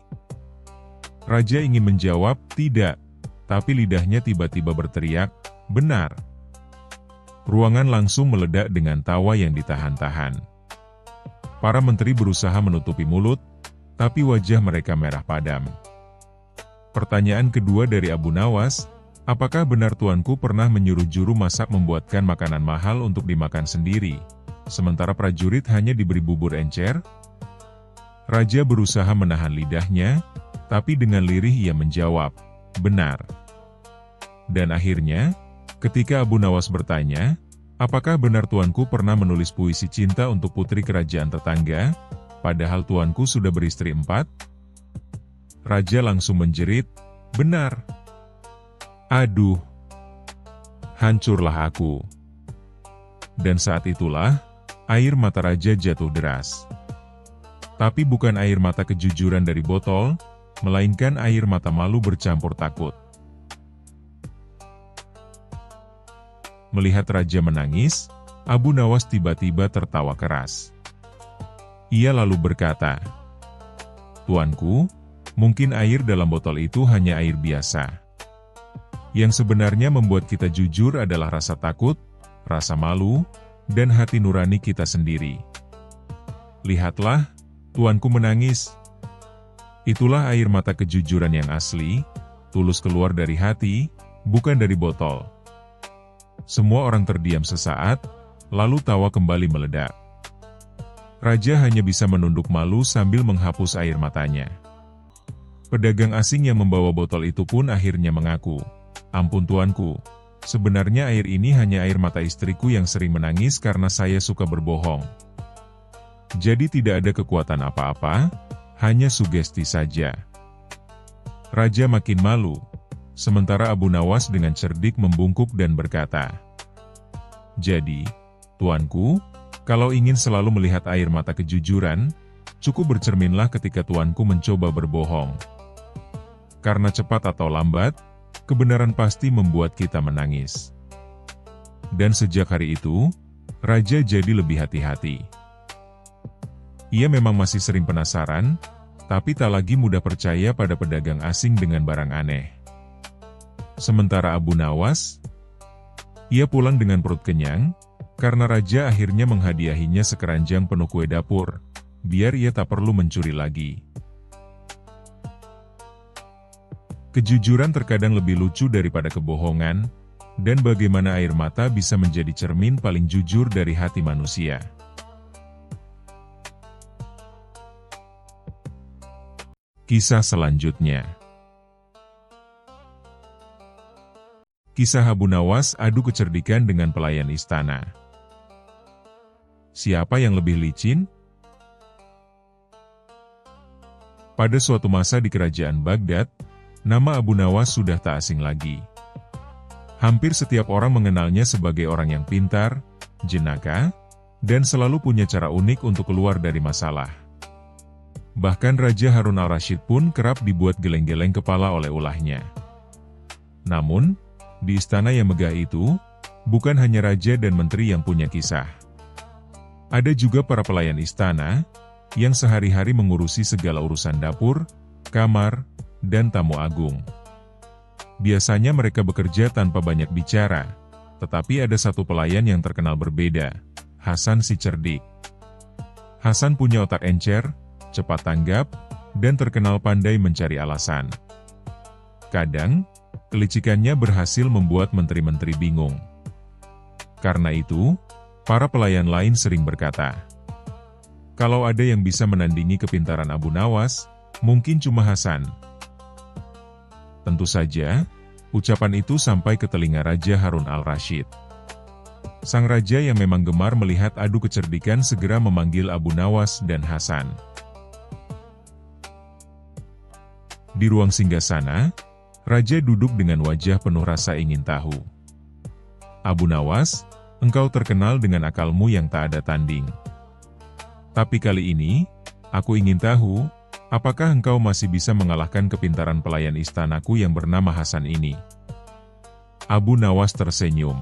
Raja ingin menjawab, "Tidak," tapi lidahnya tiba-tiba berteriak, "Benar." Ruangan langsung meledak dengan tawa yang ditahan-tahan. Para menteri berusaha menutupi mulut, tapi wajah mereka merah padam. Pertanyaan kedua dari Abu Nawas, "Apakah benar tuanku pernah menyuruh juru masak membuatkan makanan mahal untuk dimakan sendiri, sementara prajurit hanya diberi bubur encer?" Raja berusaha menahan lidahnya, tapi dengan lirih ia menjawab, "Benar." Dan akhirnya, ketika Abu Nawas bertanya, "Apakah benar tuanku pernah menulis puisi cinta untuk putri kerajaan tetangga, padahal tuanku sudah beristri 4?" Raja langsung menjerit, "Benar." Aduh, hancurlah aku. Dan saat itulah, air mata raja jatuh deras. Tapi bukan air mata kejujuran dari botol, melainkan air mata malu bercampur takut. Melihat raja menangis, Abu Nawas tiba-tiba tertawa keras. Ia lalu berkata, "Tuanku, mungkin air dalam botol itu hanya air biasa. Yang sebenarnya membuat kita jujur adalah rasa takut, rasa malu, dan hati nurani kita sendiri. Lihatlah, tuanku menangis. Itulah air mata kejujuran yang asli, tulus keluar dari hati, bukan dari botol." Semua orang terdiam sesaat, lalu tawa kembali meledak. Raja hanya bisa menunduk malu sambil menghapus air matanya. Pedagang asing yang membawa botol itu pun akhirnya mengaku, "Ampun tuanku, sebenarnya air ini hanya air mata istriku yang sering menangis karena saya suka berbohong. Jadi tidak ada kekuatan apa-apa, hanya sugesti saja." Raja makin malu, sementara Abu Nawas dengan cerdik membungkuk dan berkata, "Jadi, tuanku, kalau ingin selalu melihat air mata kejujuran, cukup bercerminlah ketika tuanku mencoba berbohong. Karena cepat atau lambat, kebenaran pasti membuat kita menangis." Dan sejak hari itu, Raja jadi lebih hati-hati. Ia memang masih sering penasaran, tapi tak lagi mudah percaya pada pedagang asing dengan barang aneh. Sementara Abu Nawas, ia pulang dengan perut kenyang, karena Raja akhirnya menghadiahinya sekeranjang penuh kue dapur, biar ia tak perlu mencuri lagi. Kejujuran terkadang lebih lucu daripada kebohongan, dan bagaimana air mata bisa menjadi cermin paling jujur dari hati manusia. Kisah selanjutnya. Kisah Abu Nawas adu kecerdikan dengan pelayan istana. Siapa yang lebih licin? Pada suatu masa di kerajaan Baghdad, nama Abu Nawas sudah tak asing lagi. Hampir setiap orang mengenalnya sebagai orang yang pintar, jenaka, dan selalu punya cara unik untuk keluar dari masalah. Bahkan Raja Harun al-Rashid pun kerap dibuat geleng-geleng kepala oleh ulahnya. Namun, di istana yang megah itu, bukan hanya raja dan menteri yang punya kisah. Ada juga para pelayan istana, yang sehari-hari mengurusi segala urusan dapur, kamar, dan tamu agung. Biasanya mereka bekerja tanpa banyak bicara, tetapi ada satu pelayan yang terkenal berbeda, Hasan si cerdik. Hasan punya otak encer, cepat tanggap, dan terkenal pandai mencari alasan. Kadang, kelicikannya berhasil membuat menteri-menteri bingung. Karena itu, para pelayan lain sering berkata, kalau ada yang bisa menandingi kepintaran Abu Nawas, mungkin cuma Hasan. Tentu saja, ucapan itu sampai ke telinga Raja Harun al-Rashid. Sang raja yang memang gemar melihat adu kecerdikan segera memanggil Abu Nawas dan Hasan. Di ruang singgasana, Raja duduk dengan wajah penuh rasa ingin tahu. Abu Nawas, engkau terkenal dengan akalmu yang tak ada tanding. Tapi kali ini, aku ingin tahu, apakah engkau masih bisa mengalahkan kepintaran pelayan istanaku yang bernama Hasan ini? Abu Nawas tersenyum.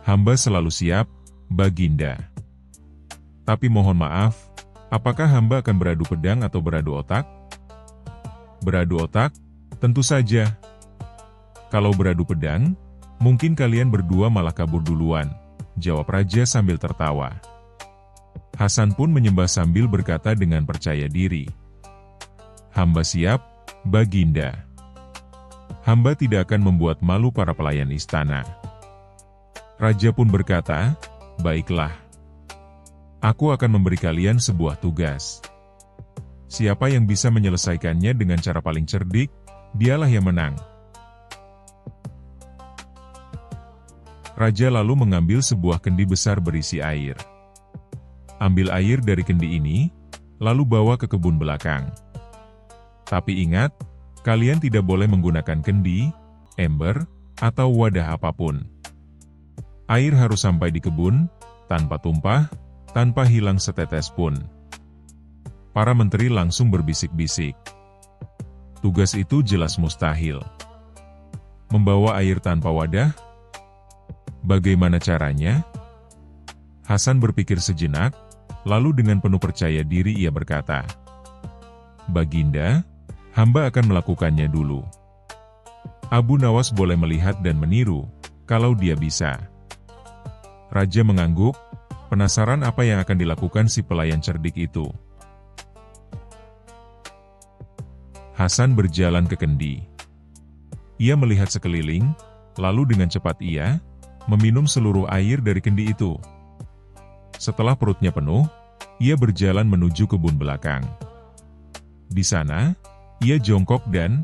Hamba selalu siap, Baginda. Tapi mohon maaf, apakah hamba akan beradu pedang atau beradu otak? Beradu otak? Tentu saja. Kalau beradu pedang, mungkin kalian berdua malah kabur duluan, jawab Raja sambil tertawa. Hasan pun menyembah sambil berkata dengan percaya diri. Hamba siap, Baginda. Hamba tidak akan membuat malu para pelayan istana. Raja pun berkata, baiklah. Aku akan memberi kalian sebuah tugas. Siapa yang bisa menyelesaikannya dengan cara paling cerdik, dialah yang menang. Raja lalu mengambil sebuah kendi besar berisi air. Ambil air dari kendi ini, lalu bawa ke kebun belakang. Tapi ingat, kalian tidak boleh menggunakan kendi, ember, atau wadah apapun. Air harus sampai di kebun, tanpa tumpah, tanpa hilang setetes pun. Para menteri langsung berbisik-bisik. Tugas itu jelas mustahil. Membawa air tanpa wadah? Bagaimana caranya? Hasan berpikir sejenak, lalu dengan penuh percaya diri ia berkata, Baginda, hamba akan melakukannya dulu. Abu Nawas boleh melihat dan meniru, kalau dia bisa. Raja mengangguk, penasaran apa yang akan dilakukan si pelayan cerdik itu. Hasan berjalan ke kendi. Ia melihat sekeliling, lalu dengan cepat ia meminum seluruh air dari kendi itu. Setelah perutnya penuh, ia berjalan menuju kebun belakang. Di sana, ia jongkok dan,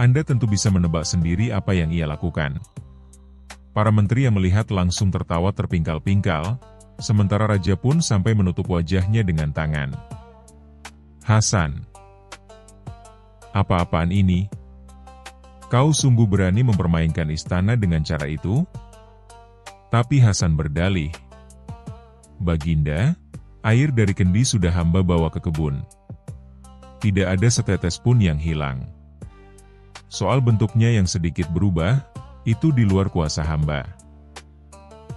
Anda tentu bisa menebak sendiri apa yang ia lakukan. Para menteri yang melihat langsung tertawa terpingkal-pingkal, sementara raja pun sampai menutup wajahnya dengan tangan. Hasan, apa-apaan ini? Kau sungguh berani mempermainkan istana dengan cara itu? Tapi Hasan berdalih, Baginda, air dari kendi sudah hamba bawa ke kebun. Tidak ada setetes pun yang hilang. Soal bentuknya yang sedikit berubah, itu di luar kuasa hamba.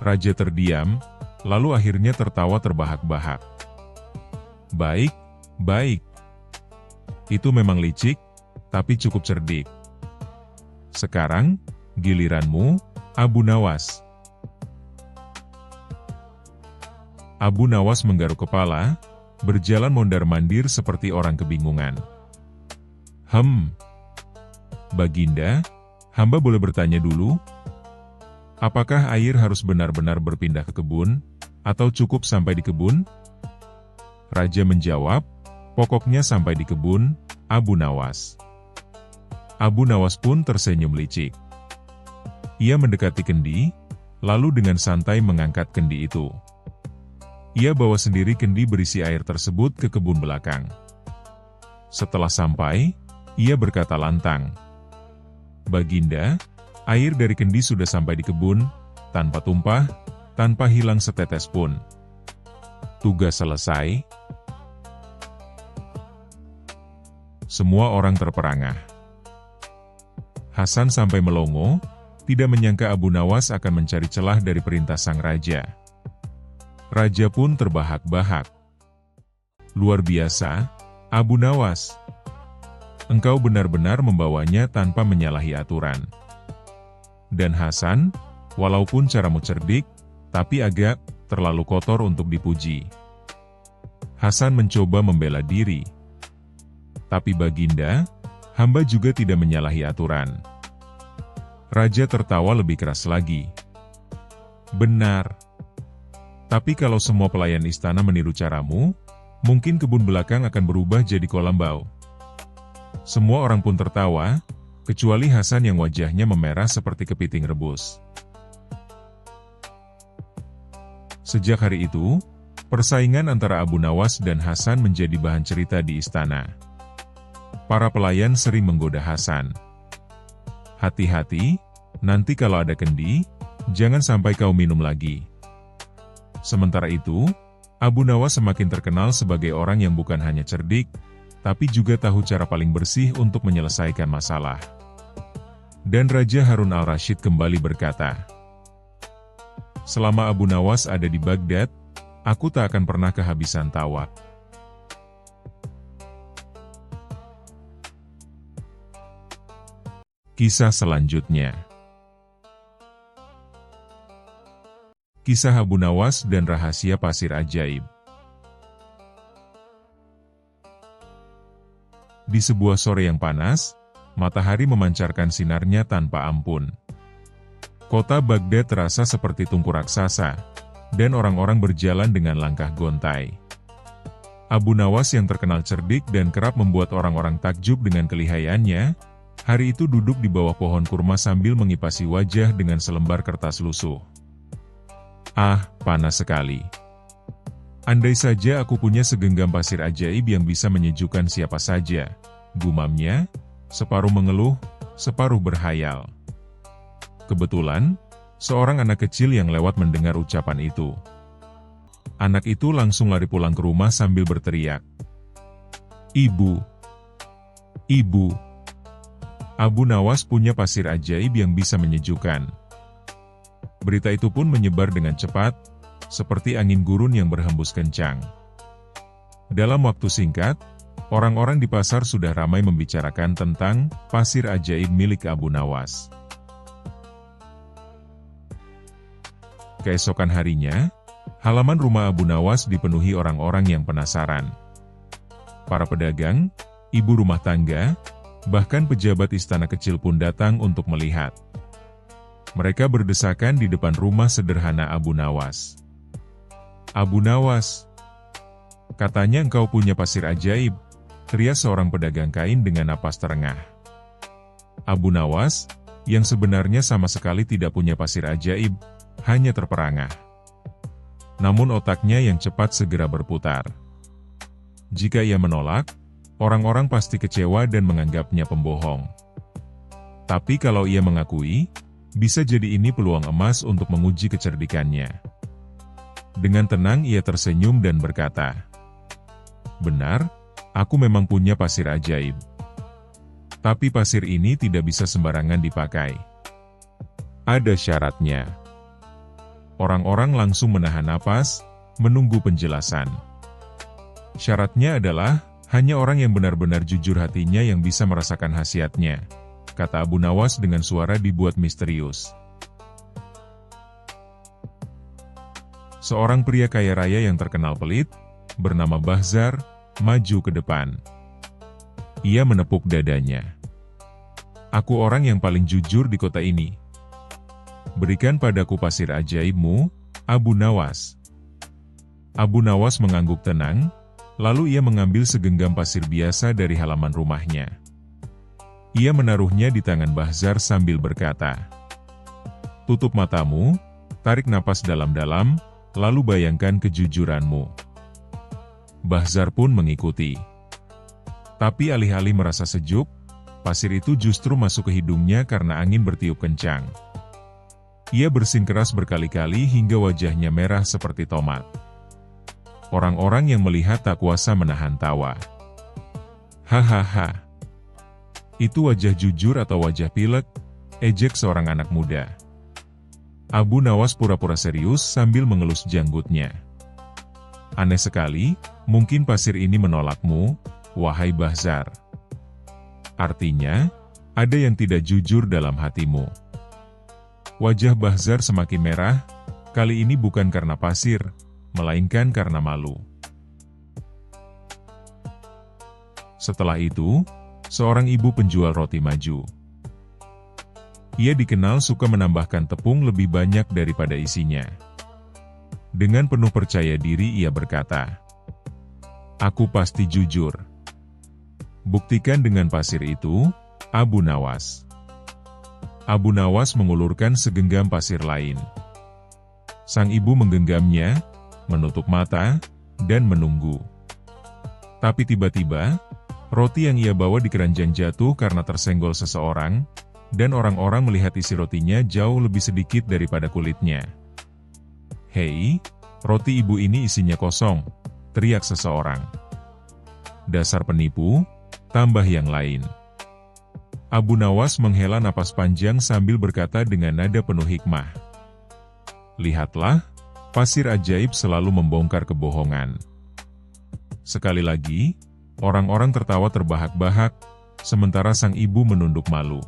Raja terdiam, lalu akhirnya tertawa terbahak-bahak. Baik, baik. Itu memang licik, tapi cukup cerdik. Sekarang, giliranmu, Abu Nawas. Abu Nawas menggaruk kepala, berjalan mondar-mandir seperti orang kebingungan. Baginda, hamba boleh bertanya dulu? Apakah air harus benar-benar berpindah ke kebun, atau cukup sampai di kebun? Raja menjawab, pokoknya sampai di kebun, Abu Nawas. Abu Nawas pun tersenyum licik. Ia mendekati kendi, lalu dengan santai mengangkat kendi itu. Ia bawa sendiri kendi berisi air tersebut ke kebun belakang. Setelah sampai, ia berkata lantang, Baginda, air dari kendi sudah sampai di kebun, tanpa tumpah, tanpa hilang setetes pun. Tugas selesai. Semua orang terperangah. Hasan sampai melongo, tidak menyangka Abu Nawas akan mencari celah dari perintah sang raja. Raja pun terbahak-bahak. Luar biasa, Abu Nawas. Engkau benar-benar membawanya tanpa menyalahi aturan. Dan Hasan, walaupun caramu cerdik, tapi agak terlalu kotor untuk dipuji. Hasan mencoba membela diri. Tapi Baginda, hamba juga tidak menyalahi aturan. Raja tertawa lebih keras lagi. Benar. Tapi kalau semua pelayan istana meniru caramu, mungkin kebun belakang akan berubah jadi kolam bau. Semua orang pun tertawa, kecuali Hasan yang wajahnya memerah seperti kepiting rebus. Sejak hari itu, persaingan antara Abu Nawas dan Hasan menjadi bahan cerita di istana. Para pelayan sering menggoda Hasan. Hati-hati, nanti kalau ada kendi, jangan sampai kau minum lagi. Sementara itu, Abu Nawas semakin terkenal sebagai orang yang bukan hanya cerdik, tapi juga tahu cara paling bersih untuk menyelesaikan masalah. Dan Raja Harun al-Rashid kembali berkata, selama Abu Nawas ada di Baghdad, aku tak akan pernah kehabisan tawa. Kisah selanjutnya. Kisah Abu Nawas dan rahasia pasir ajaib. Di sebuah sore yang panas, matahari memancarkan sinarnya tanpa ampun. Kota Baghdad terasa seperti tungku raksasa, dan orang-orang berjalan dengan langkah gontai. Abu Nawas yang terkenal cerdik dan kerap membuat orang-orang takjub dengan kelihayannya, hari itu duduk di bawah pohon kurma sambil mengipasi wajah dengan selembar kertas lusuh. Ah, panas sekali. Andai saja aku punya segenggam pasir ajaib yang bisa menyejukkan siapa saja, gumamnya, separuh mengeluh, separuh berhayal. Kebetulan, seorang anak kecil yang lewat mendengar ucapan itu. Anak itu langsung lari pulang ke rumah sambil berteriak, Ibu! Ibu! Abu Nawas punya pasir ajaib yang bisa menyejukkan. Berita itu pun menyebar dengan cepat, seperti angin gurun yang berhembus kencang. Dalam waktu singkat, orang-orang di pasar sudah ramai membicarakan tentang pasir ajaib milik Abu Nawas. Keesokan harinya, halaman rumah Abu Nawas dipenuhi orang-orang yang penasaran. Para pedagang, ibu rumah tangga, bahkan pejabat istana kecil pun datang untuk melihat. Mereka berdesakan di depan rumah sederhana Abu Nawas. Abu Nawas, katanya engkau punya pasir ajaib, teriak seorang pedagang kain dengan napas terengah. Abu Nawas, yang sebenarnya sama sekali tidak punya pasir ajaib, hanya terperangah. Namun otaknya yang cepat segera berputar. Jika ia menolak, orang-orang pasti kecewa dan menganggapnya pembohong. Tapi kalau ia mengakui, bisa jadi ini peluang emas untuk menguji kecerdikannya. Dengan tenang ia tersenyum dan berkata, "Benar, aku memang punya pasir ajaib. Tapi pasir ini tidak bisa sembarangan dipakai. Ada syaratnya." Orang-orang langsung menahan napas, menunggu penjelasan. "Syaratnya adalah, hanya orang yang benar-benar jujur hatinya yang bisa merasakan khasiatnya," kata Abu Nawas dengan suara dibuat misterius. Seorang pria kaya raya yang terkenal pelit, bernama Bahzar, maju ke depan. Ia menepuk dadanya. "Aku orang yang paling jujur di kota ini. Berikan padaku pasir ajaibmu, Abu Nawas." Abu Nawas mengangguk tenang, lalu ia mengambil segenggam pasir biasa dari halaman rumahnya. Ia menaruhnya di tangan Bahzar sambil berkata, "Tutup matamu, tarik napas dalam-dalam, lalu bayangkan kejujuranmu." Bahzar pun mengikuti. Tapi alih-alih merasa sejuk, pasir itu justru masuk ke hidungnya karena angin bertiup kencang. Ia bersin keras berkali-kali hingga wajahnya merah seperti tomat. Orang-orang yang melihat tak kuasa menahan tawa. "Hahaha. Itu wajah jujur atau wajah pilek?" ejek seorang anak muda. Abu Nawas pura-pura serius sambil mengelus janggutnya. "Aneh sekali, mungkin pasir ini menolakmu, wahai Bahzar. Artinya, ada yang tidak jujur dalam hatimu." Wajah Bahzar semakin merah, kali ini bukan karena pasir, melainkan karena malu. Setelah itu, seorang ibu penjual roti maju. Ia dikenal suka menambahkan tepung lebih banyak daripada isinya. Dengan penuh percaya diri ia berkata, "Aku pasti jujur. Buktikan dengan pasir itu, Abu Nawas." Abu Nawas mengulurkan segenggam pasir lain. Sang ibu menggenggamnya, menutup mata, dan menunggu. Tapi tiba-tiba, roti yang ia bawa di keranjang jatuh karena tersenggol seseorang, dan orang-orang melihat isi rotinya jauh lebih sedikit daripada kulitnya. "Hei, roti ibu ini isinya kosong," teriak seseorang. "Dasar penipu," tambah yang lain. Abu Nawas menghela napas panjang sambil berkata dengan nada penuh hikmah, "Lihatlah, pasir ajaib selalu membongkar kebohongan." Sekali lagi, orang-orang tertawa terbahak-bahak, sementara sang ibu menunduk malu.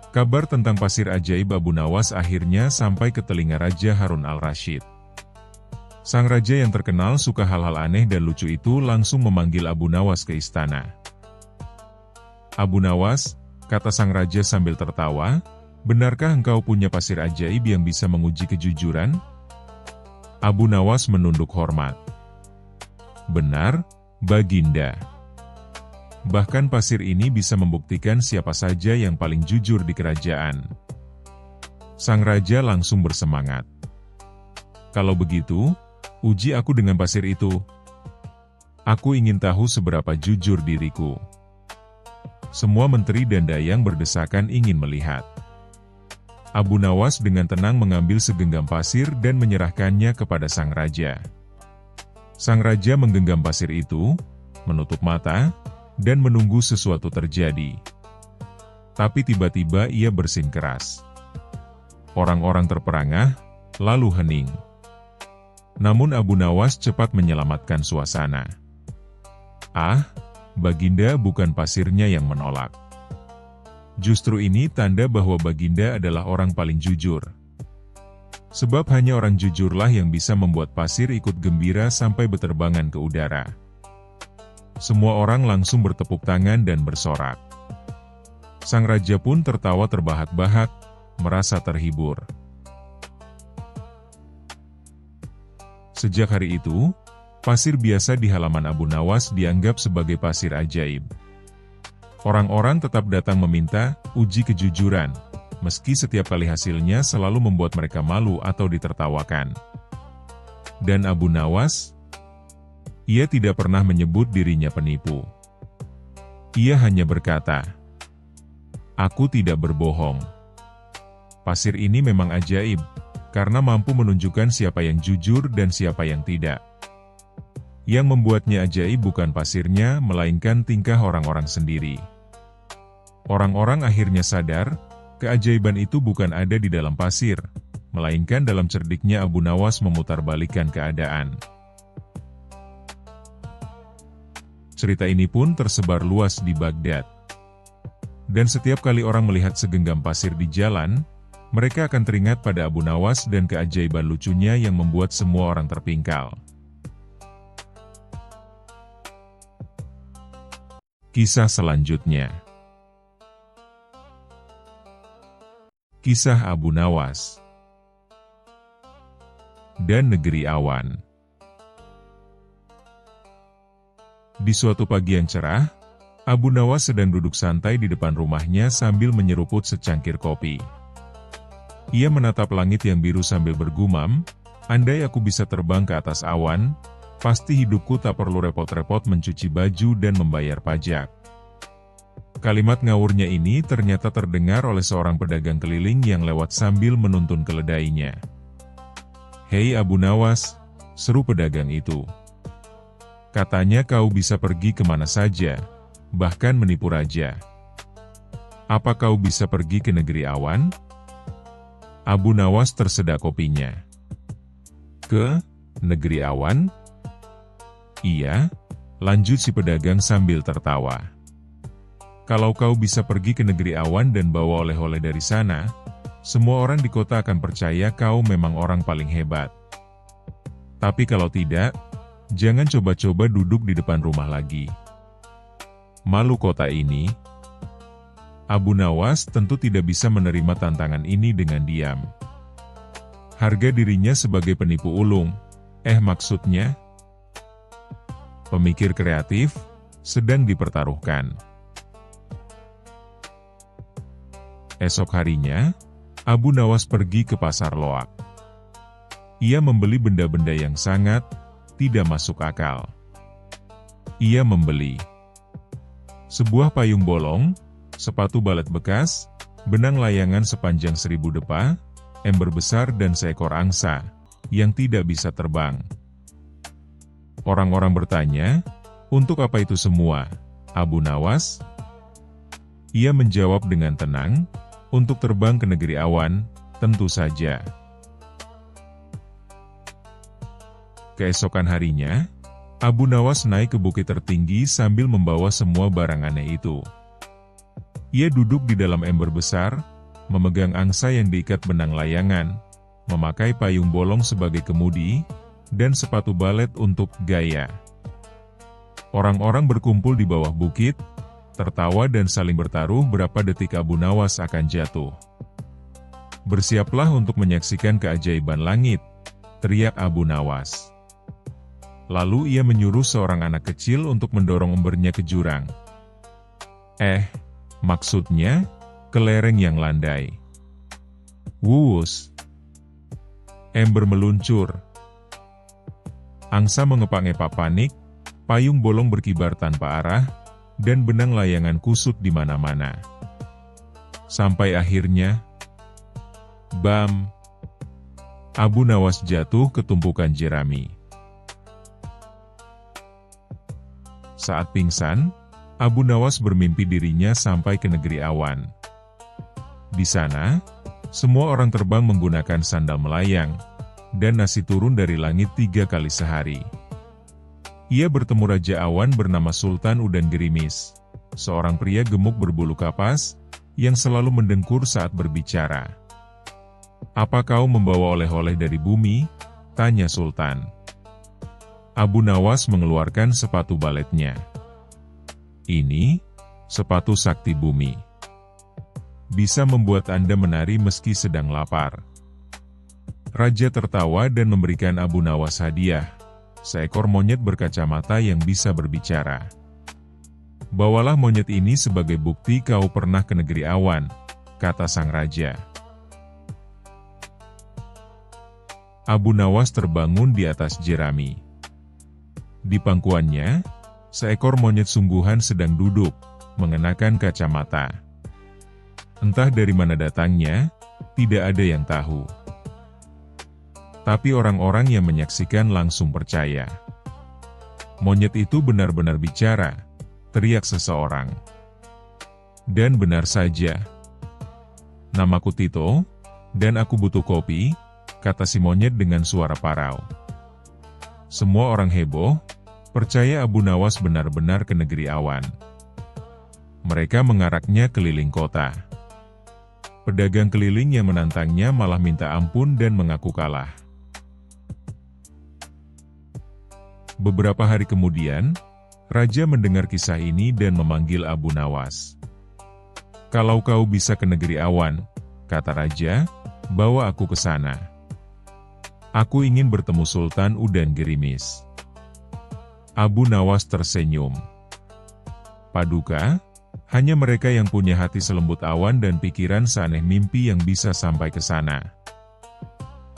Kabar tentang pasir ajaib Abu Nawas akhirnya sampai ke telinga Raja Harun al-Rasyid. Sang raja yang terkenal suka hal-hal aneh dan lucu itu langsung memanggil Abu Nawas ke istana. "Abu Nawas," kata sang raja sambil tertawa, "benarkah engkau punya pasir ajaib yang bisa menguji kejujuran?" Abu Nawas menunduk hormat. "Benar, Baginda. Bahkan pasir ini bisa membuktikan siapa saja yang paling jujur di kerajaan." Sang raja langsung bersemangat. "Kalau begitu, uji aku dengan pasir itu. Aku ingin tahu seberapa jujur diriku." Semua menteri dan dayang berdesakan ingin melihat. Abu Nawas dengan tenang mengambil segenggam pasir dan menyerahkannya kepada sang raja. Sang raja menggenggam pasir itu, menutup mata, dan menunggu sesuatu terjadi. Tapi tiba-tiba ia bersin keras. Orang-orang terperangah, lalu hening. Namun Abu Nawas cepat menyelamatkan suasana. "Ah, Baginda, bukan pasirnya yang menolak. Justru ini tanda bahwa Baginda adalah orang paling jujur. Sebab hanya orang jujurlah yang bisa membuat pasir ikut gembira sampai beterbangan ke udara." Semua orang langsung bertepuk tangan dan bersorak. Sang raja pun tertawa terbahak-bahak, merasa terhibur. Sejak hari itu, pasir biasa di halaman Abu Nawas dianggap sebagai pasir ajaib. Orang-orang tetap datang meminta uji kejujuran, meski setiap kali hasilnya selalu membuat mereka malu atau ditertawakan. Dan Abu Nawas, ia tidak pernah menyebut dirinya penipu. Ia hanya berkata, "Aku tidak berbohong. Pasir ini memang ajaib, karena mampu menunjukkan siapa yang jujur dan siapa yang tidak. Yang membuatnya ajaib bukan pasirnya, melainkan tingkah orang-orang sendiri." Orang-orang akhirnya sadar, keajaiban itu bukan ada di dalam pasir, melainkan dalam cerdiknya Abu Nawas memutarbalikkan keadaan. Cerita ini pun tersebar luas di Baghdad. Dan setiap kali orang melihat segenggam pasir di jalan, mereka akan teringat pada Abu Nawas dan keajaiban lucunya yang membuat semua orang terpingkal. Kisah selanjutnya. Kisah Abu Nawas dan Negeri Awan. Di suatu pagi yang cerah, Abu Nawas sedang duduk santai di depan rumahnya sambil menyeruput secangkir kopi. Ia menatap langit yang biru sambil bergumam, "Andai aku bisa terbang ke atas awan, pasti hidupku tak perlu repot-repot mencuci baju dan membayar pajak." Kalimat ngawurnya ini ternyata terdengar oleh seorang pedagang keliling yang lewat sambil menuntun keledainya. "Hei Abu Nawas," seru pedagang itu. "Katanya kau bisa pergi kemana saja, bahkan menipu raja. Apa kau bisa pergi ke negeri awan?" Abu Nawas tersedak kopinya. "Ke negeri awan?" "Iya," lanjut si pedagang sambil tertawa. "Kalau kau bisa pergi ke negeri awan dan bawa oleh-oleh dari sana, semua orang di kota akan percaya kau memang orang paling hebat. Tapi kalau tidak, jangan coba-coba duduk di depan rumah lagi. Malu kota ini." Abu Nawas tentu tidak bisa menerima tantangan ini dengan diam. Harga dirinya sebagai penipu ulung, maksudnya, pemikir kreatif, sedang dipertaruhkan. Esok harinya, Abu Nawas pergi ke pasar loak. Ia membeli benda-benda yang sangat tidak masuk akal. Ia membeli sebuah payung bolong, sepatu balet bekas, benang layangan sepanjang 1000 depa, ember besar dan seekor angsa yang tidak bisa terbang. Orang-orang bertanya, "Untuk apa itu semua, Abu Nawas?" Ia menjawab dengan tenang, "Untuk terbang ke negeri awan, tentu saja." Keesokan harinya, Abu Nawas naik ke bukit tertinggi sambil membawa semua barang aneh itu. Ia duduk di dalam ember besar, memegang angsa yang diikat benang layangan, memakai payung bolong sebagai kemudi, dan sepatu balet untuk gaya. Orang-orang berkumpul di bawah bukit, tertawa dan saling bertaruh berapa detik Abu Nawas akan jatuh. "Bersiaplah untuk menyaksikan keajaiban langit," teriak Abu Nawas. Lalu ia menyuruh seorang anak kecil untuk mendorong embernya ke jurang. Maksudnya, ke lereng yang landai. Wuus! Ember meluncur. Angsa mengepak-ngepak panik, payung bolong berkibar tanpa arah, dan benang layangan kusut di mana-mana. Sampai akhirnya, bam! Abu Nawas jatuh ke tumpukan jerami. Saat pingsan, Abu Nawas bermimpi dirinya sampai ke negeri awan. Di sana, semua orang terbang menggunakan sandal melayang, dan nasi turun dari langit 3 kali sehari. Ia bertemu Raja Awan bernama Sultan Udan Gerimis, seorang pria gemuk berbulu kapas, yang selalu mendengkur saat berbicara. "Apa kau membawa oleh-oleh dari bumi?" tanya Sultan. Abu Nawas mengeluarkan sepatu baletnya. "Ini, sepatu sakti bumi. Bisa membuat Anda menari meski sedang lapar." Raja tertawa dan memberikan Abu Nawas hadiah, seekor monyet berkacamata yang bisa berbicara. "Bawalah monyet ini sebagai bukti kau pernah ke negeri awan," kata sang raja. Abu Nawas terbangun di atas jerami. Di pangkuannya, seekor monyet sungguhan sedang duduk, mengenakan kacamata. Entah dari mana datangnya, tidak ada yang tahu. Tapi orang-orang yang menyaksikan langsung percaya. Monyet itu benar-benar bicara, teriak seseorang. Dan benar saja. Namaku Tito, dan aku butuh kopi, kata si monyet dengan suara parau. Semua orang heboh, percaya Abu Nawas benar-benar ke negeri awan. Mereka mengaraknya keliling kota. Pedagang keliling yang menantangnya malah minta ampun dan mengaku kalah. Beberapa hari kemudian, Raja mendengar kisah ini dan memanggil Abu Nawas. Kalau kau bisa ke negeri awan, kata Raja, bawa aku ke sana. Aku ingin bertemu Sultan Udan Gerimis. Abu Nawas tersenyum. Paduka, hanya mereka yang punya hati selembut awan dan pikiran seaneh mimpi yang bisa sampai ke sana.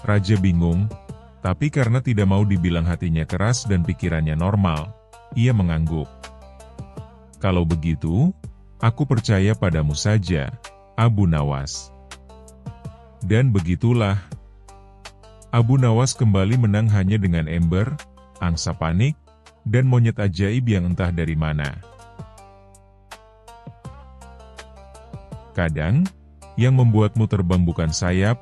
Raja bingung, tapi karena tidak mau dibilang hatinya keras dan pikirannya normal, ia mengangguk. Kalau begitu, aku percaya padamu saja, Abu Nawas. Dan begitulah. Abu Nawas kembali menang hanya dengan ember, angsa panik, dan monyet ajaib yang entah dari mana. Kadang, yang membuatmu terbang bukan sayap,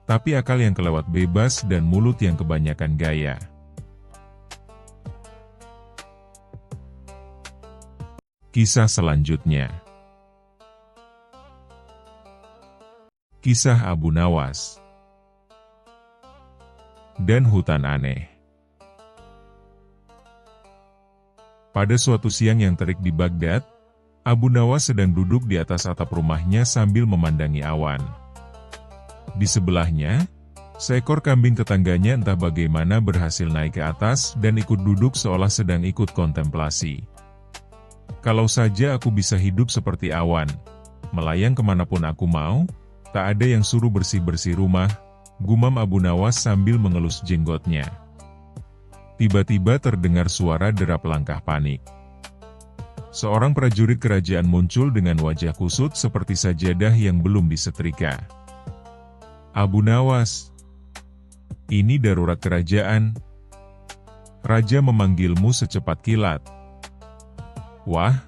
tapi akal yang kelewat bebas dan mulut yang kebanyakan gaya. Kisah selanjutnya. Kisah Abu Nawas dan hutan aneh. Pada suatu siang yang terik di Baghdad, Abu Nawas sedang duduk di atas atap rumahnya sambil memandangi awan. Di sebelahnya, seekor kambing tetangganya entah bagaimana berhasil naik ke atas dan ikut duduk seolah sedang ikut kontemplasi. Kalau saja aku bisa hidup seperti awan, melayang kemanapun aku mau, tak ada yang suruh bersih-bersih rumah, gumam Abu Nawas sambil mengelus jenggotnya. Tiba-tiba terdengar suara derap langkah panik. Seorang prajurit kerajaan muncul dengan wajah kusut seperti sajadah yang belum disetrika. Abu Nawas, ini darurat kerajaan. Raja memanggilmu secepat kilat. Wah,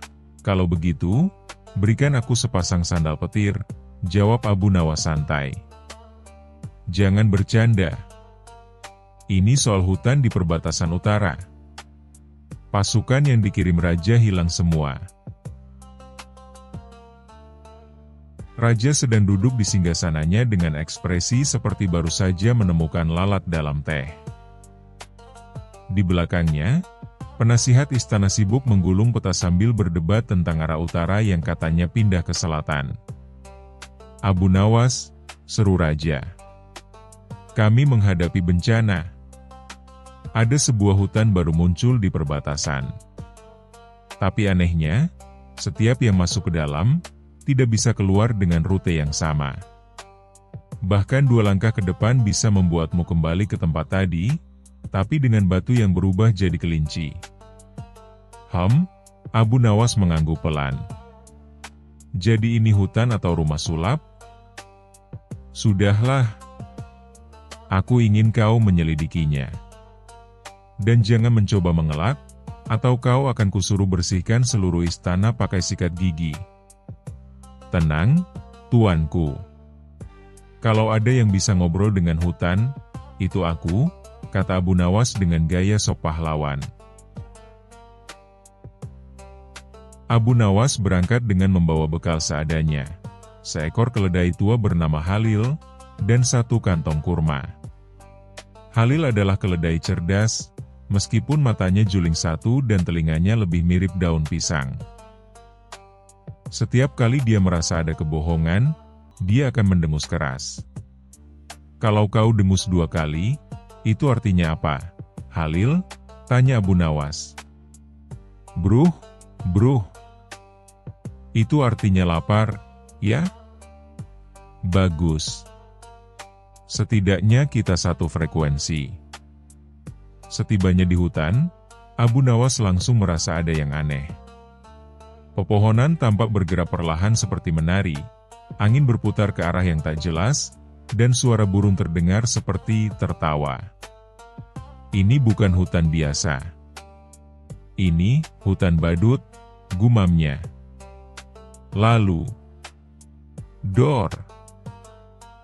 kalau begitu, berikan aku sepasang sandal petir, jawab Abu Nawas santai. Jangan bercanda. Ini soal hutan di perbatasan utara. Pasukan yang dikirim raja hilang semua. Raja sedang duduk di singgasananya dengan ekspresi seperti baru saja menemukan lalat dalam teh. Di belakangnya, penasihat istana sibuk menggulung peta sambil berdebat tentang arah utara yang katanya pindah ke selatan. Abu Nawas, seru Raja. Kami menghadapi bencana. Ada sebuah hutan baru muncul di perbatasan. Tapi anehnya, setiap yang masuk ke dalam, tidak bisa keluar dengan rute yang sama. Bahkan 2 langkah ke depan bisa membuatmu kembali ke tempat tadi, tapi dengan batu yang berubah jadi kelinci. Abu Nawas mengangguk pelan. Jadi ini hutan atau rumah sulap? Sudahlah. Aku ingin kau menyelidikinya. Dan jangan mencoba mengelak, atau kau akan kusuruh bersihkan seluruh istana pakai sikat gigi. Tenang, tuanku. Kalau ada yang bisa ngobrol dengan hutan, itu aku, kata Abu Nawas dengan gaya sok pahlawan. Abu Nawas berangkat dengan membawa bekal seadanya. Seekor keledai tua bernama Halil, dan 1 kantong kurma. Halil adalah keledai cerdas, meskipun matanya juling 1 dan telinganya lebih mirip daun pisang. Setiap kali dia merasa ada kebohongan, dia akan mendengus keras. Kalau kau dengus 2 kali, itu artinya apa, Halil? Tanya Abu Nawas. Bruh. Itu artinya lapar, ya? Bagus. Setidaknya kita satu frekuensi. Setibanya di hutan, Abu Nawas langsung merasa ada yang aneh. Pepohonan tampak bergerak perlahan seperti menari, angin berputar ke arah yang tak jelas, dan suara burung terdengar seperti tertawa. Ini bukan hutan biasa. Ini hutan badut, gumamnya. Lalu, dor!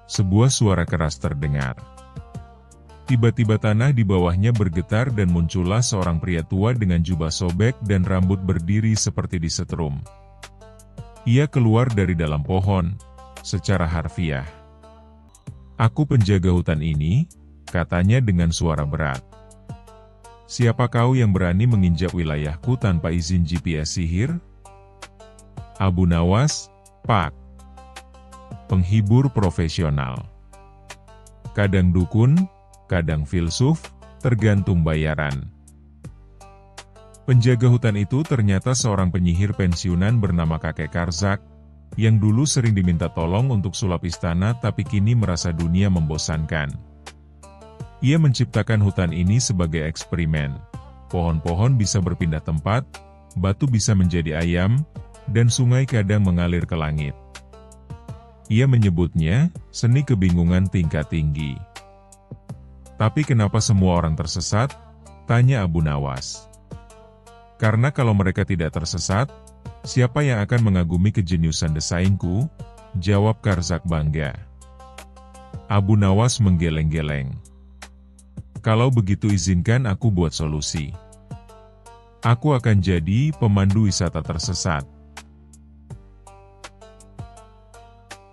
Sebuah suara keras terdengar. Tiba-tiba tanah di bawahnya bergetar dan muncullah seorang pria tua dengan jubah sobek dan rambut berdiri seperti disetrum. Ia keluar dari dalam pohon, secara harfiah. "Aku penjaga hutan ini," katanya dengan suara berat. "Siapa kau yang berani menginjak wilayahku tanpa izin GPS sihir?" Abu Nawas, Pak. Penghibur profesional. Kadang dukun, kadang filsuf, tergantung bayaran. Penjaga hutan itu ternyata seorang penyihir pensiunan bernama Kakek Karzak, yang dulu sering diminta tolong untuk sulap istana tapi kini merasa dunia membosankan. Ia menciptakan hutan ini sebagai eksperimen. Pohon-pohon bisa berpindah tempat, batu bisa menjadi ayam, dan sungai kadang mengalir ke langit. Ia menyebutnya, seni kebingungan tingkat tinggi. "Tapi kenapa semua orang tersesat?" tanya Abu Nawas. "Karena kalau mereka tidak tersesat, siapa yang akan mengagumi kejeniusan desainku?" jawab Karzak bangga. Abu Nawas menggeleng-geleng. "Kalau begitu izinkan aku buat solusi. Aku akan jadi pemandu wisata tersesat."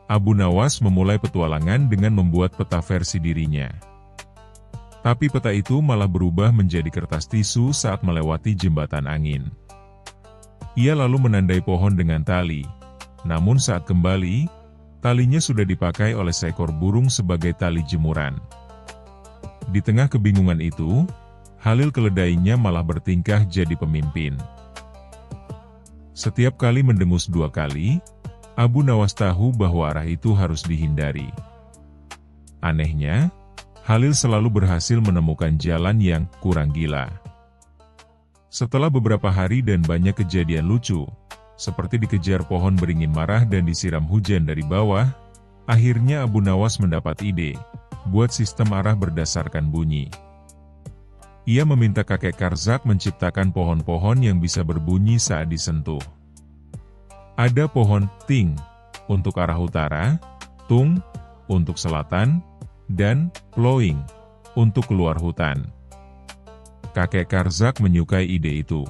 Abu Nawas memulai petualangan dengan membuat peta versi dirinya. Tapi peta itu malah berubah menjadi kertas tisu saat melewati jembatan angin. Ia lalu menandai pohon dengan tali, namun saat kembali, talinya sudah dipakai oleh seekor burung sebagai tali jemuran. Di tengah kebingungan itu, Halil keledainya malah bertingkah jadi pemimpin. Setiap kali mendengus 2 kali, Abu Nawas tahu bahwa arah itu harus dihindari. Anehnya, Halil selalu berhasil menemukan jalan yang kurang gila. Setelah beberapa hari dan banyak kejadian lucu, seperti dikejar pohon beringin marah dan disiram hujan dari bawah, akhirnya Abu Nawas mendapat ide, buat sistem arah berdasarkan bunyi. Ia meminta Kakek Karzak menciptakan pohon-pohon yang bisa berbunyi saat disentuh. Ada pohon ting untuk arah utara, tung untuk selatan, dan ploing untuk keluar hutan. Kakek Karzak menyukai ide itu.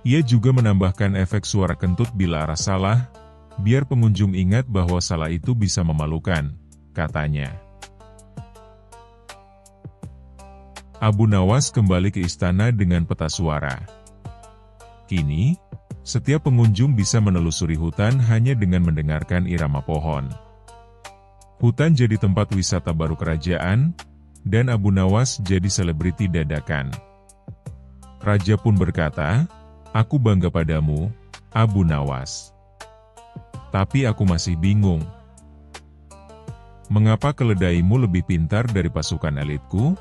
Ia juga menambahkan efek suara kentut bila arah salah, biar pengunjung ingat bahwa salah itu bisa memalukan, katanya. Abu Nawas kembali ke istana dengan peta suara. Kini, setiap pengunjung bisa menelusuri hutan hanya dengan mendengarkan irama pohon. Hutan jadi tempat wisata baru kerajaan, dan Abu Nawas jadi selebriti dadakan. Raja pun berkata, "Aku bangga padamu, Abu Nawas. Tapi aku masih bingung. Mengapa keledaimu lebih pintar dari pasukan elitku?"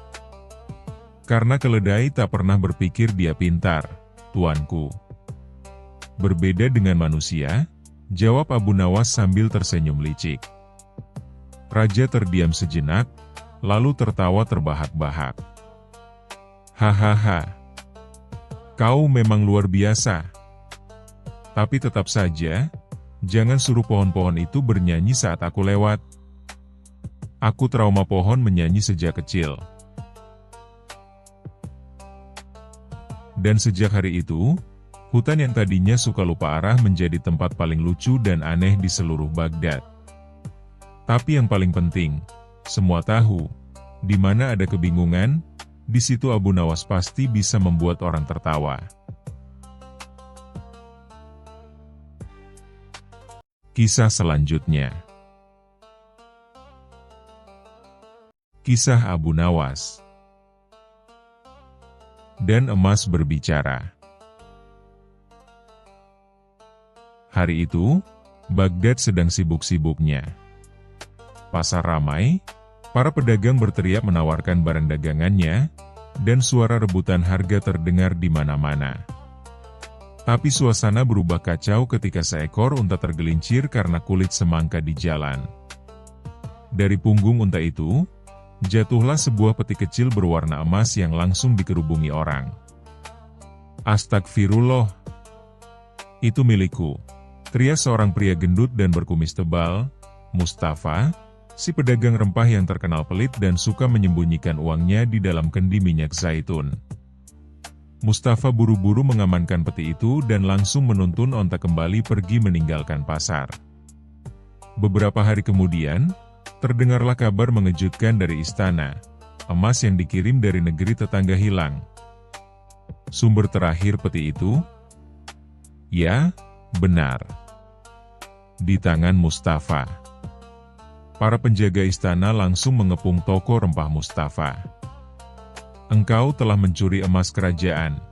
"Karena keledai tak pernah berpikir dia pintar, tuanku." "Berbeda dengan manusia," jawab Abu Nawas sambil tersenyum licik. Raja terdiam sejenak, lalu tertawa terbahak-bahak. "Hahaha. Kau memang luar biasa. Tapi tetap saja, jangan suruh pohon-pohon itu bernyanyi saat aku lewat. Aku trauma pohon menyanyi sejak kecil." Dan sejak hari itu, hutan yang tadinya suka lupa arah menjadi tempat paling lucu dan aneh di seluruh Baghdad. Tapi yang paling penting, semua tahu, di mana ada kebingungan, di situ Abu Nawas pasti bisa membuat orang tertawa. Kisah selanjutnya. Kisah Abu Nawas dan emas berbicara. Hari itu, Baghdad sedang sibuk-sibuknya. Pasar ramai, para pedagang berteriak menawarkan barang dagangannya, dan suara rebutan harga terdengar di mana-mana. Tapi suasana berubah kacau ketika seekor unta tergelincir karena kulit semangka di jalan. Dari punggung unta itu, jatuhlah sebuah peti kecil berwarna emas yang langsung dikerubungi orang. Astagfirullah. Itu milikku, teriak seorang pria gendut dan berkumis tebal, Mustafa, si pedagang rempah yang terkenal pelit dan suka menyembunyikan uangnya di dalam kendi minyak zaitun. Mustafa buru-buru mengamankan peti itu dan langsung menuntun onta kembali pergi meninggalkan pasar. Beberapa hari kemudian, terdengarlah kabar mengejutkan dari istana, emas yang dikirim dari negeri tetangga hilang. Sumber terakhir peti itu? Ya, benar. Di tangan Mustafa. Para penjaga istana langsung mengepung toko rempah Mustafa. Engkau telah mencuri emas kerajaan.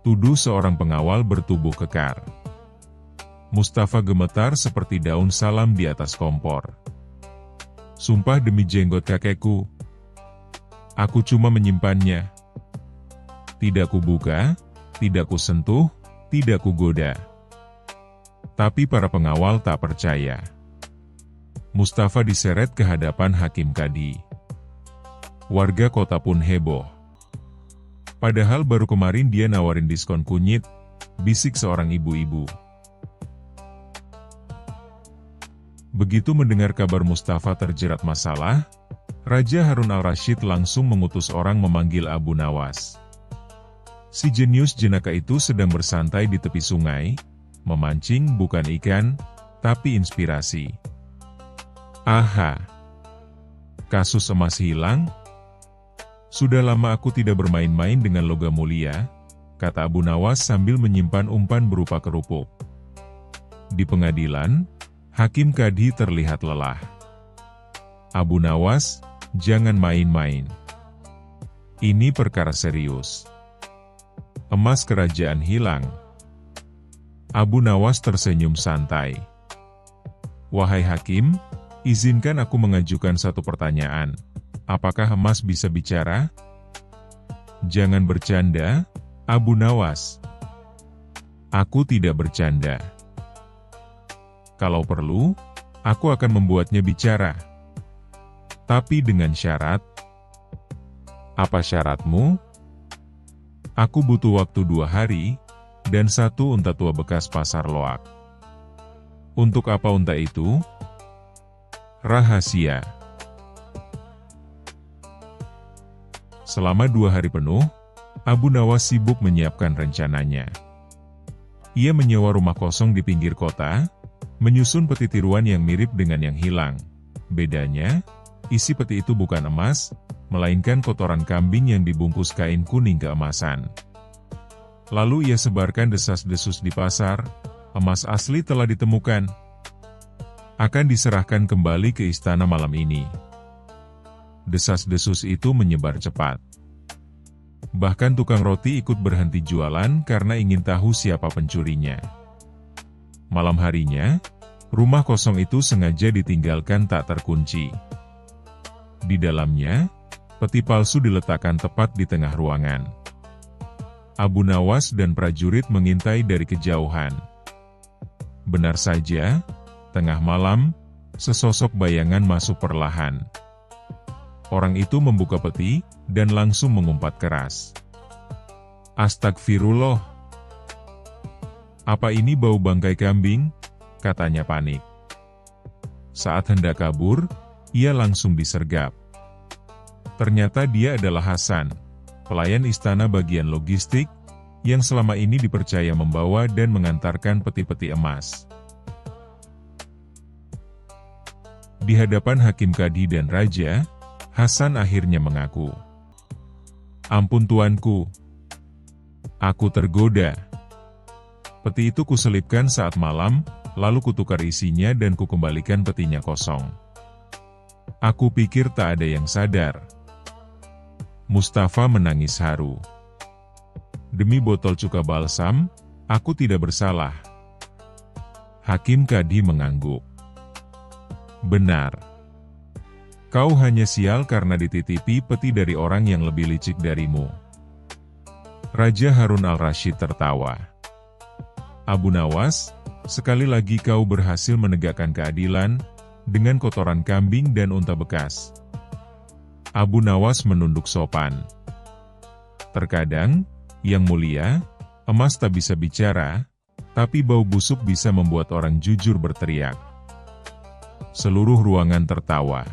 Tuduh seorang pengawal bertubuh kekar. Mustafa gemetar seperti daun salam di atas kompor. Sumpah demi jenggot kakekku. Aku cuma menyimpannya. Tidak kubuka, tidak kusentuh, tidak kugoda. Tapi para pengawal tak percaya. Mustafa diseret ke hadapan Hakim Kadi. Warga kota pun heboh. Padahal baru kemarin dia nawarin diskon kunyit, bisik seorang ibu-ibu. Begitu mendengar kabar Mustafa terjerat masalah, Raja Harun al-Rashid langsung mengutus orang memanggil Abu Nawas. Si jenius jenaka itu sedang bersantai di tepi sungai, memancing bukan ikan, tapi inspirasi. Aha! Kasus emas hilang? Sudah lama aku tidak bermain-main dengan logam mulia, kata Abu Nawas sambil menyimpan umpan berupa kerupuk. Di pengadilan, Hakim Kadi terlihat lelah. Abu Nawas, jangan main-main. Ini perkara serius. Emas kerajaan hilang. Abu Nawas tersenyum santai. Wahai Hakim, izinkan aku mengajukan satu pertanyaan. Apakah emas bisa bicara? Jangan bercanda, Abu Nawas. Aku tidak bercanda. Kalau perlu, aku akan membuatnya bicara. Tapi dengan syarat. Apa syaratmu? Aku butuh waktu 2 hari, dan 1 unta tua bekas pasar loak. Untuk apa unta itu? Rahasia. Selama 2 hari penuh, Abu Nawas sibuk menyiapkan rencananya. Ia menyewa rumah kosong di pinggir kota, menyusun peti tiruan yang mirip dengan yang hilang. Bedanya, isi peti itu bukan emas, melainkan kotoran kambing yang dibungkus kain kuning keemasan. Lalu ia sebarkan desas-desus di pasar, emas asli telah ditemukan. Akan diserahkan kembali ke istana malam ini. Desas-desus itu menyebar cepat. Bahkan tukang roti ikut berhenti jualan karena ingin tahu siapa pencurinya. Malam harinya, rumah kosong itu sengaja ditinggalkan tak terkunci. Di dalamnya, peti palsu diletakkan tepat di tengah ruangan. Abu Nawas dan prajurit mengintai dari kejauhan. Benar saja, tengah malam, sesosok bayangan masuk perlahan. Orang itu membuka peti, dan langsung mengumpat keras. Astagfirullah. Apa ini bau bangkai kambing? Katanya panik. Saat hendak kabur, ia langsung disergap. Ternyata dia adalah Hasan, pelayan istana bagian logistik, yang selama ini dipercaya membawa dan mengantarkan peti-peti emas. Di hadapan Hakim Kadi dan Raja, Hasan akhirnya mengaku. Ampun tuanku. Aku tergoda. Peti itu kuselipkan saat malam, lalu kutukar isinya dan kukembalikan petinya kosong. Aku pikir tak ada yang sadar. Mustafa menangis haru. Demi botol cuka balsam, aku tidak bersalah. Hakim Kadi mengangguk. Benar. Kau hanya sial karena dititipi peti dari orang yang lebih licik darimu. Raja Harun al-Rasyid tertawa. Abu Nawas, sekali lagi kau berhasil menegakkan keadilan, dengan kotoran kambing dan unta bekas. Abu Nawas menunduk sopan. Terkadang, Yang Mulia, emas tak bisa bicara, tapi bau busuk bisa membuat orang jujur berteriak. Seluruh ruangan tertawa.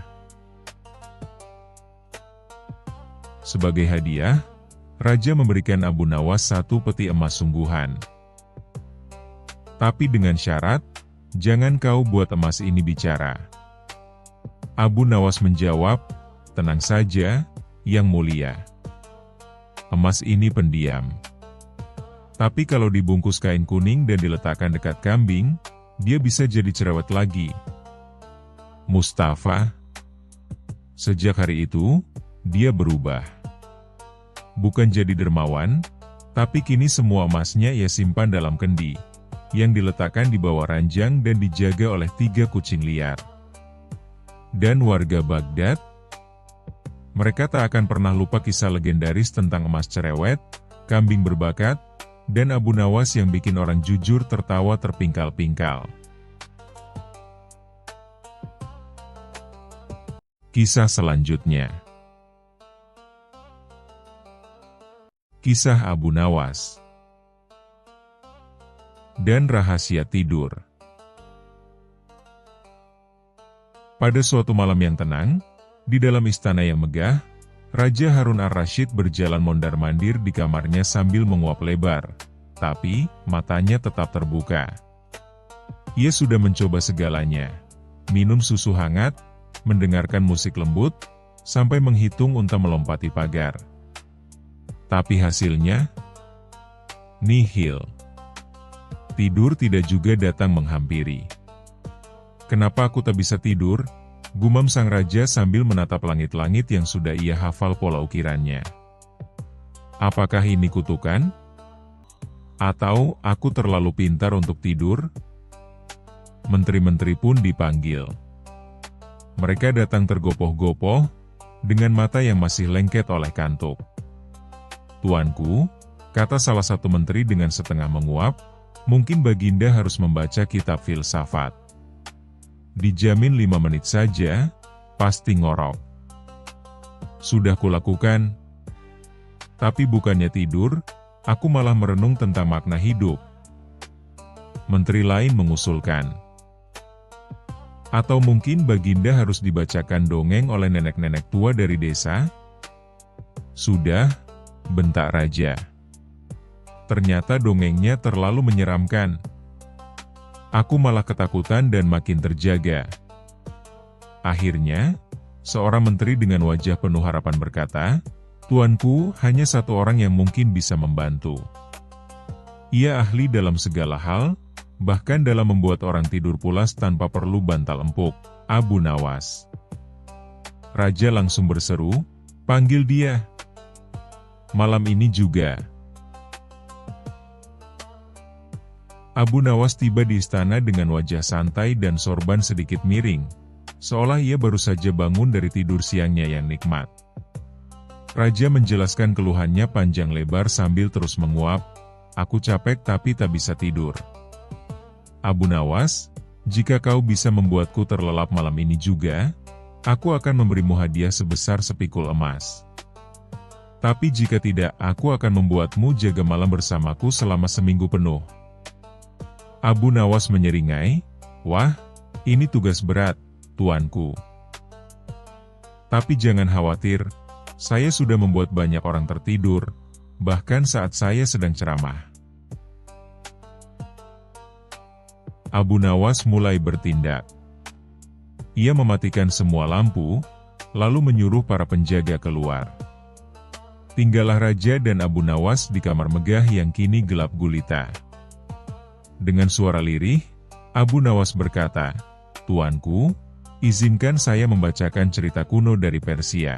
Sebagai hadiah, Raja memberikan Abu Nawas 1 peti emas sungguhan. Tapi dengan syarat, jangan kau buat emas ini bicara. Abu Nawas menjawab, tenang saja, Yang Mulia. Emas ini pendiam. Tapi kalau dibungkus kain kuning dan diletakkan dekat kambing, dia bisa jadi cerewet lagi. Mustafa. Sejak hari itu, dia berubah. Bukan jadi dermawan, tapi kini semua emasnya ia simpan dalam kendi, yang diletakkan di bawah ranjang dan dijaga oleh 3 kucing liar. Dan warga Baghdad, mereka tak akan pernah lupa kisah legendaris tentang emas cerewet, kambing berbakat, dan Abu Nawas yang bikin orang jujur tertawa terpingkal-pingkal. Kisah selanjutnya. Kisah Abu Nawas dan rahasia tidur. Pada suatu malam yang tenang, di dalam istana yang megah, Raja Harun al-Rasyid berjalan mondar-mandir di kamarnya sambil menguap lebar, tapi matanya tetap terbuka. Ia sudah mencoba segalanya, minum susu hangat, mendengarkan musik lembut, sampai menghitung unta melompati pagar. Tapi hasilnya, nihil. Tidur tidak juga datang menghampiri. Kenapa aku tak bisa tidur? Gumam sang raja sambil menatap langit-langit yang sudah ia hafal pola ukirannya. Apakah ini kutukan? Atau aku terlalu pintar untuk tidur? Menteri-menteri pun dipanggil. Mereka datang tergopoh-gopoh, dengan mata yang masih lengket oleh kantuk. Tuanku, kata salah satu menteri dengan setengah menguap, mungkin Baginda harus membaca kitab filsafat. Dijamin 5 menit saja, pasti ngorok. Sudah kulakukan. Tapi bukannya tidur, aku malah merenung tentang makna hidup. Menteri lain mengusulkan. Atau mungkin Baginda harus dibacakan dongeng oleh nenek-nenek tua dari desa? Sudah, bentak raja. Ternyata dongengnya terlalu menyeramkan. Aku malah ketakutan dan makin terjaga. Akhirnya, seorang menteri dengan wajah penuh harapan berkata, Tuanku, hanya 1 orang yang mungkin bisa membantu. Ia ahli dalam segala hal, bahkan dalam membuat orang tidur pulas tanpa perlu bantal empuk, Abu Nawas. Raja langsung berseru, panggil dia. Malam ini juga. Abu Nawas tiba di istana dengan wajah santai dan sorban sedikit miring, seolah ia baru saja bangun dari tidur siangnya yang nikmat. Raja menjelaskan keluhannya panjang lebar sambil terus menguap, aku capek tapi tak bisa tidur. Abu Nawas, jika kau bisa membuatku terlelap malam ini juga, aku akan memberimu hadiah sebesar sepikul emas. Tapi jika tidak, aku akan membuatmu jaga malam bersamaku selama seminggu penuh. Abu Nawas menyeringai, wah, ini tugas berat, tuanku. Tapi jangan khawatir, saya sudah membuat banyak orang tertidur, bahkan saat saya sedang ceramah. Abu Nawas mulai bertindak. Ia mematikan semua lampu, lalu menyuruh para penjaga keluar. Tinggallah Raja dan Abu Nawas di kamar megah yang kini gelap gulita. Dengan suara lirih, Abu Nawas berkata, Tuanku, izinkan saya membacakan cerita kuno dari Persia.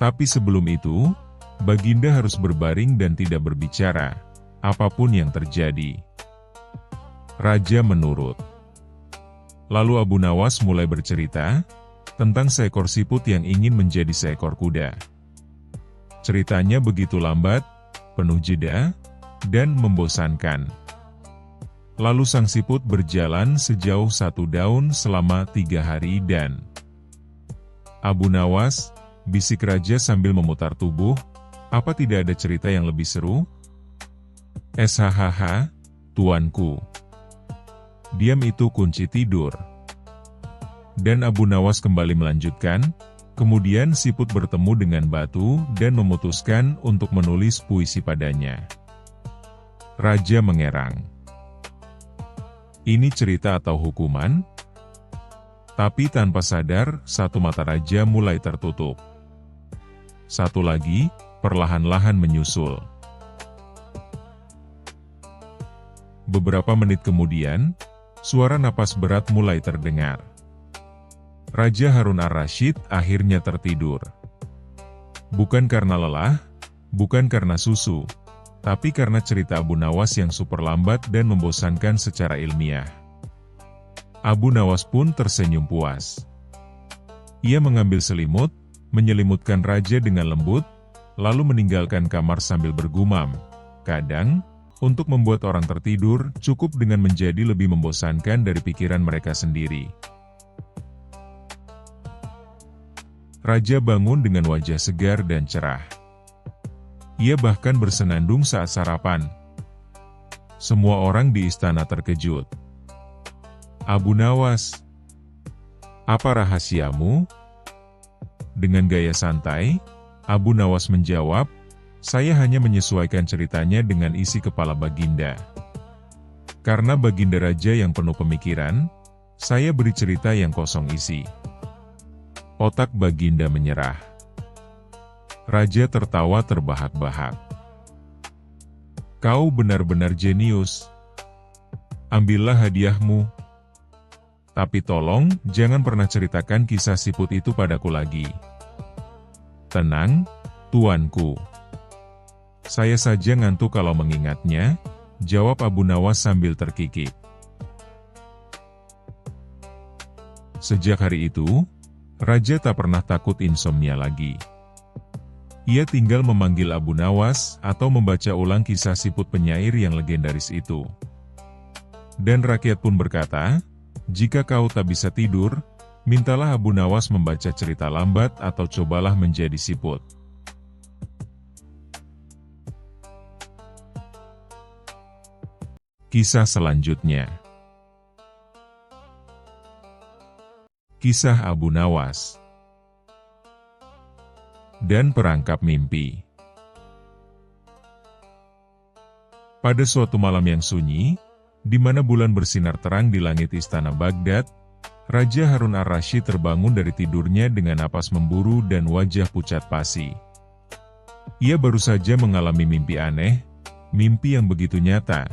Tapi sebelum itu, Baginda harus berbaring dan tidak berbicara, apapun yang terjadi. Raja menurut. Lalu Abu Nawas mulai bercerita, tentang seekor siput yang ingin menjadi seekor kuda. Ceritanya begitu lambat, penuh jeda dan membosankan. Lalu sang siput berjalan sejauh 1 daun selama 3 hari dan... Abu Nawas, bisik raja sambil memutar tubuh, apa tidak ada cerita yang lebih seru? SHHH, tuanku. Diam itu kunci tidur. Dan Abu Nawas kembali melanjutkan, kemudian siput bertemu dengan batu dan memutuskan untuk menulis puisi padanya. Raja mengerang. Ini cerita atau hukuman? Tapi tanpa sadar, satu mata raja mulai tertutup. Satu lagi, perlahan-lahan menyusul. Beberapa menit kemudian, suara napas berat mulai terdengar. Raja Harun ar-Rasyid akhirnya tertidur. Bukan karena lelah, bukan karena susu, tapi karena cerita Abu Nawas yang super lambat dan membosankan secara ilmiah. Abu Nawas pun tersenyum puas. Ia mengambil selimut, menyelimutkan raja dengan lembut, lalu meninggalkan kamar sambil bergumam. Kadang, untuk membuat orang tertidur, cukup dengan menjadi lebih membosankan dari pikiran mereka sendiri. Raja bangun dengan wajah segar dan cerah. Ia bahkan bersenandung saat sarapan. Semua orang di istana terkejut. Abu Nawas, apa rahasiamu? Dengan gaya santai, Abu Nawas menjawab, saya hanya menyesuaikan ceritanya dengan isi kepala Baginda. Karena Baginda Raja yang penuh pemikiran, saya beri cerita yang kosong isi. Otak Baginda menyerah. Raja tertawa terbahak-bahak. Kau benar-benar jenius. Ambillah hadiahmu. Tapi tolong, jangan pernah ceritakan kisah siput itu padaku lagi. Tenang, tuanku. Saya saja ngantuk kalau mengingatnya, jawab Abu Nawas sambil terkikik. Sejak hari itu, Raja tak pernah takut insomnia lagi. Ia tinggal memanggil Abu Nawas atau membaca ulang kisah siput penyair yang legendaris itu. Dan rakyat pun berkata, jika kau tak bisa tidur, mintalah Abu Nawas membaca cerita lambat atau cobalah menjadi siput. Kisah selanjutnya. Kisah Abu Nawas dan perangkap mimpi. Pada suatu malam yang sunyi, di mana bulan bersinar terang di langit istana Baghdad, Raja Harun ar-Rasyid terbangun dari tidurnya dengan napas memburu dan wajah pucat pasi. Ia baru saja mengalami mimpi aneh, mimpi yang begitu nyata,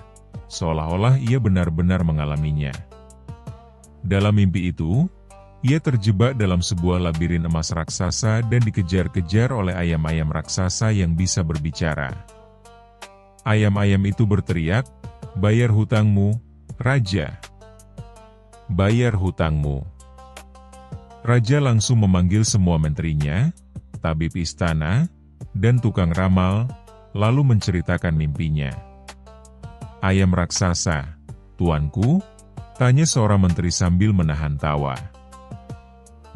seolah-olah ia benar-benar mengalaminya. Dalam mimpi itu, ia terjebak dalam sebuah labirin emas raksasa dan dikejar-kejar oleh ayam-ayam raksasa yang bisa berbicara. Ayam-ayam itu berteriak, bayar hutangmu, Raja. Bayar hutangmu. Raja langsung memanggil semua menterinya, tabib istana, dan tukang ramal, lalu menceritakan mimpinya. Ayam raksasa, tuanku? Tanya seorang menteri sambil menahan tawa.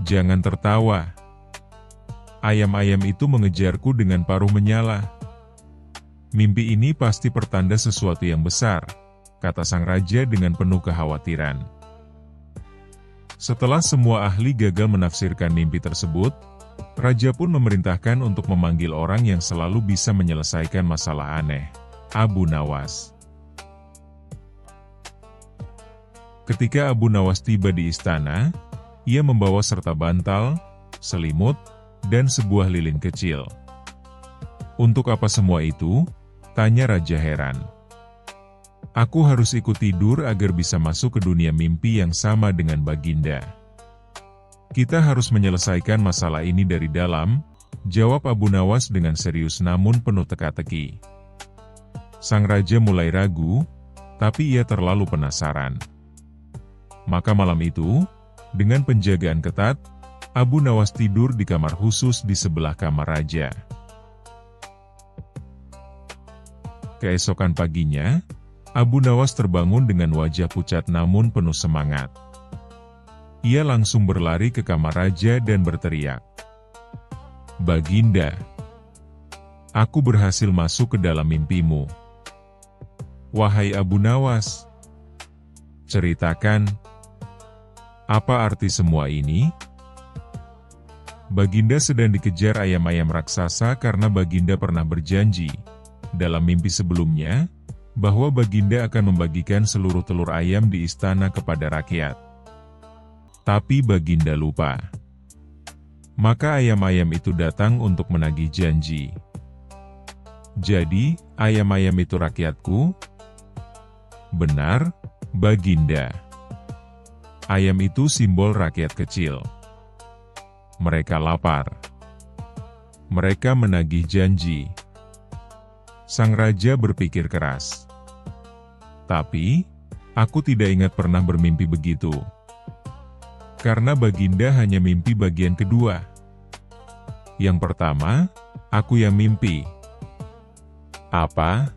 Jangan tertawa. Ayam-ayam itu mengejarku dengan paruh menyala. Mimpi ini pasti pertanda sesuatu yang besar, kata sang raja dengan penuh kekhawatiran. Setelah semua ahli gagal menafsirkan mimpi tersebut, raja pun memerintahkan untuk memanggil orang yang selalu bisa menyelesaikan masalah aneh, Abu Nawas. Ketika Abu Nawas tiba di istana, ia membawa serta bantal, selimut, dan sebuah lilin kecil. Untuk apa semua itu? Tanya raja heran. Aku harus ikut tidur agar bisa masuk ke dunia mimpi yang sama dengan Baginda. Kita harus menyelesaikan masalah ini dari dalam, jawab Abu Nawas dengan serius namun penuh teka-teki. Sang raja mulai ragu, tapi ia terlalu penasaran. Maka malam itu, dengan penjagaan ketat, Abu Nawas tidur di kamar khusus di sebelah kamar raja. Keesokan paginya, Abu Nawas terbangun dengan wajah pucat namun penuh semangat. Ia langsung berlari ke kamar raja dan berteriak, "Baginda, aku berhasil masuk ke dalam mimpimu. Wahai Abu Nawas, ceritakan, apa arti semua ini?" Baginda sedang dikejar ayam-ayam raksasa karena Baginda pernah berjanji dalam mimpi sebelumnya bahwa Baginda akan membagikan seluruh telur ayam di istana kepada rakyat. Tapi Baginda lupa. Maka ayam-ayam itu datang untuk menagih janji. Jadi, ayam-ayam itu rakyatku? Benar, Baginda. Ayam itu simbol rakyat kecil. Mereka lapar. Mereka menagih janji. Sang raja berpikir keras. Tapi, aku tidak ingat pernah bermimpi begitu. Karena Baginda hanya mimpi bagian kedua. Yang pertama, aku yang mimpi. Apa?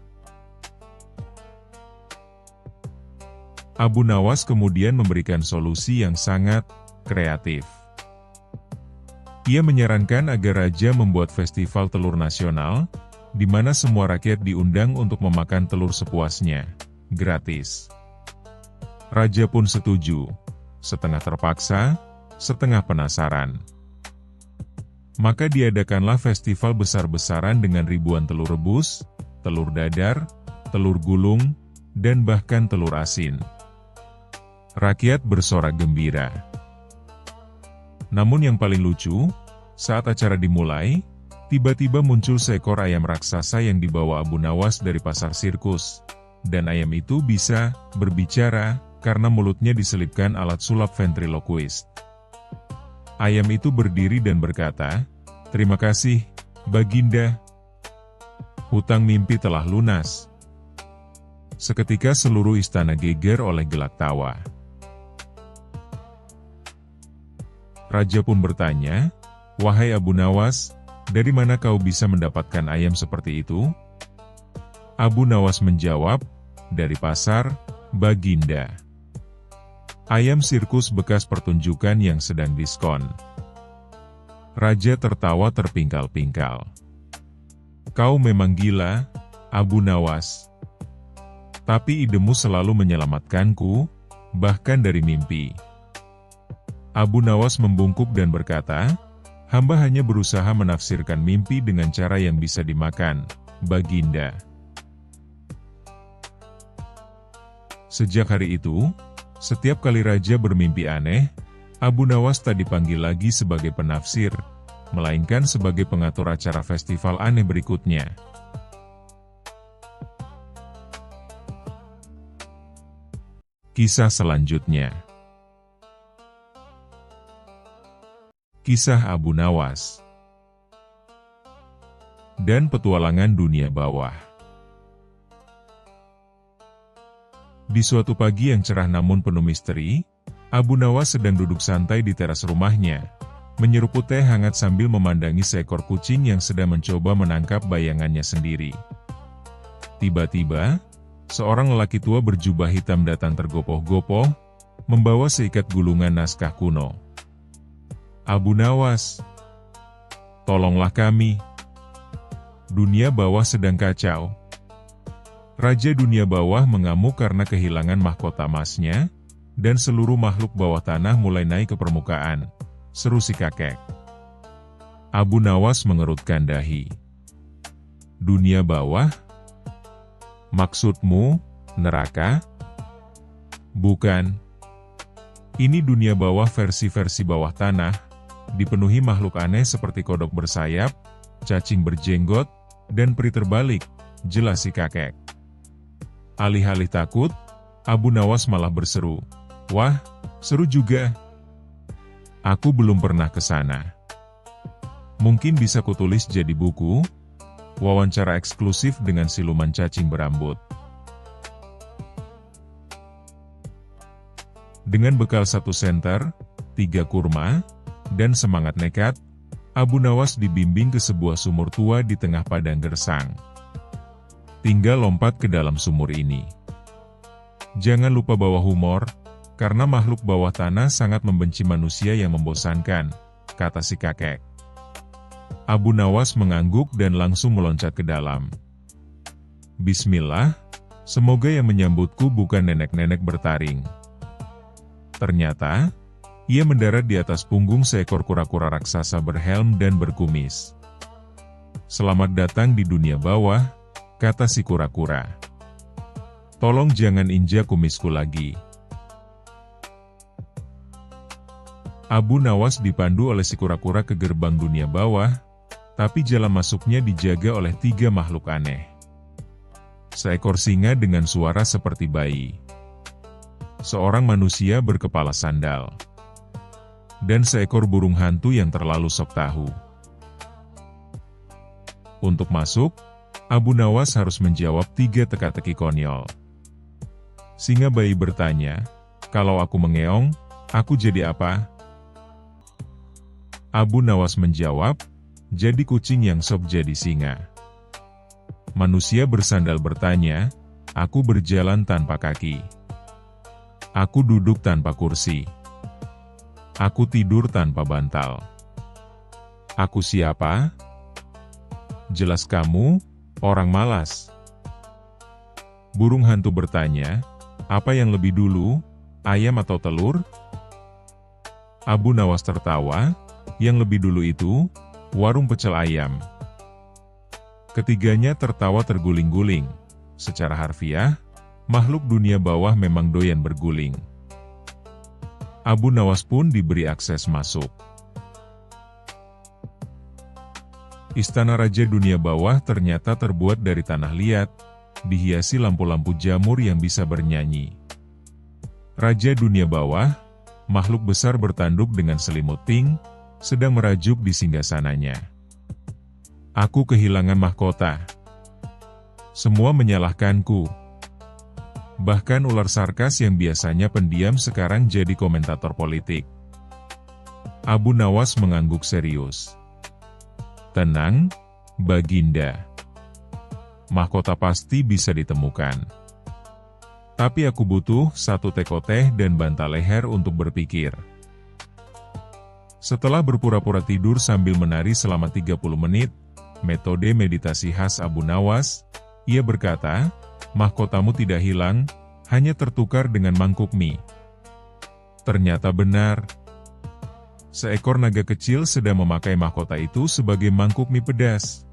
Abu Nawas kemudian memberikan solusi yang sangat kreatif. Ia menyarankan agar raja membuat festival telur nasional, di mana semua rakyat diundang untuk memakan telur sepuasnya, gratis. Raja pun setuju, setengah terpaksa, setengah penasaran. Maka diadakanlah festival besar-besaran dengan ribuan telur rebus, telur dadar, telur gulung, dan bahkan telur asin. Rakyat bersorak gembira. Namun yang paling lucu, saat acara dimulai, tiba-tiba muncul seekor ayam raksasa yang dibawa Abu Nawas dari pasar sirkus, dan ayam itu bisa berbicara karena mulutnya diselipkan alat sulap ventriloquist. Ayam itu berdiri dan berkata, "Terima kasih, Baginda. Hutang mimpi telah lunas." Seketika seluruh istana geger oleh gelak tawa. Raja pun bertanya, "Wahai Abu Nawas, dari mana kau bisa mendapatkan ayam seperti itu?" Abu Nawas menjawab, "Dari pasar, Baginda. Ayam sirkus bekas pertunjukan yang sedang diskon." Raja tertawa terpingkal-pingkal. "Kau memang gila, Abu Nawas. Tapi idemu selalu menyelamatkanku, bahkan dari mimpi." Abu Nawas membungkuk dan berkata, "Hamba hanya berusaha menafsirkan mimpi dengan cara yang bisa dimakan, Baginda." Sejak hari itu, setiap kali raja bermimpi aneh, Abu Nawas tak dipanggil lagi sebagai penafsir, melainkan sebagai pengatur acara festival aneh berikutnya. Kisah selanjutnya. Kisah Abu Nawas dan petualangan dunia bawah. Di suatu pagi yang cerah namun penuh misteri, Abu Nawas sedang duduk santai di teras rumahnya, menyeruput teh hangat sambil memandangi seekor kucing yang sedang mencoba menangkap bayangannya sendiri. Tiba-tiba, seorang lelaki tua berjubah hitam datang tergopoh-gopoh, membawa seikat gulungan naskah kuno. "Abu Nawas, tolonglah kami. Dunia bawah sedang kacau." Raja dunia bawah mengamuk karena kehilangan mahkota emasnya, dan seluruh makhluk bawah tanah mulai naik ke permukaan, seru si kakek. Abu Nawas mengerutkan dahi. "Dunia bawah? Maksudmu, neraka?" "Bukan. Ini dunia bawah versi-versi bawah tanah, dipenuhi makhluk aneh seperti kodok bersayap, cacing berjenggot, dan peri terbalik," jelas si kakek. Alih-alih takut, Abu Nawas malah berseru, "Wah, seru juga. Aku belum pernah ke sana. Mungkin bisa kutulis jadi buku, wawancara eksklusif dengan siluman cacing berambut." Dengan bekal 1 senter, 3 kurma, dan semangat nekat, Abu Nawas dibimbing ke sebuah sumur tua di tengah padang gersang. tinggal lompat ke dalam sumur ini. Jangan lupa bawa humor, karena makhluk bawah tanah sangat membenci manusia yang membosankan, kata si kakek. Abu Nawas mengangguk dan langsung meloncat ke dalam. Bismillah, semoga yang menyambutku bukan nenek-nenek bertaring. Ternyata, ia mendarat di atas punggung seekor kura-kura raksasa berhelm dan berkumis. Selamat datang di dunia bawah, kata si kura-kura. Tolong jangan injak kumisku lagi. Abu Nawas dipandu oleh si kura-kura ke gerbang dunia bawah, tapi jalan masuknya dijaga oleh 3 makhluk aneh. Seekor singa dengan suara seperti bayi. Seorang manusia berkepala sandal. Dan seekor burung hantu yang terlalu sok tahu. Untuk masuk, Abu Nawas harus menjawab 3 teka-teki konyol. Singa bayi bertanya, kalau aku mengeong, aku jadi apa? Abu Nawas menjawab, jadi kucing yang sok jadi singa. Manusia bersandal bertanya, aku berjalan tanpa kaki. Aku duduk tanpa kursi. Aku tidur tanpa bantal. Aku siapa? Jelas kamu, orang malas. Burung hantu bertanya, apa yang lebih dulu, ayam atau telur? Abu Nawas tertawa, yang lebih dulu itu, warung pecel ayam. Ketiganya tertawa terguling-guling. Secara harfiah, makhluk dunia bawah memang doyan berguling. Abu Nawas pun diberi akses masuk. Istana Raja Dunia Bawah ternyata terbuat dari tanah liat, dihiasi lampu-lampu jamur yang bisa bernyanyi. Raja Dunia Bawah, makhluk besar bertanduk dengan selimut pink, sedang merajuk di singgasananya. Aku kehilangan mahkota. Semua menyalahkanku. Bahkan ular sarkas yang biasanya pendiam sekarang jadi komentator politik. Abu Nawas mengangguk serius. Tenang, Baginda. Mahkota pasti bisa ditemukan. Tapi aku butuh 1 teko teh dan bantal leher untuk berpikir. Setelah berpura-pura tidur sambil menari selama 30 menit, metode meditasi khas Abu Nawas, ia berkata, mahkotamu tidak hilang, hanya tertukar dengan mangkuk mie. Ternyata benar. Seekor naga kecil sedang memakai mahkota itu sebagai mangkuk mie pedas.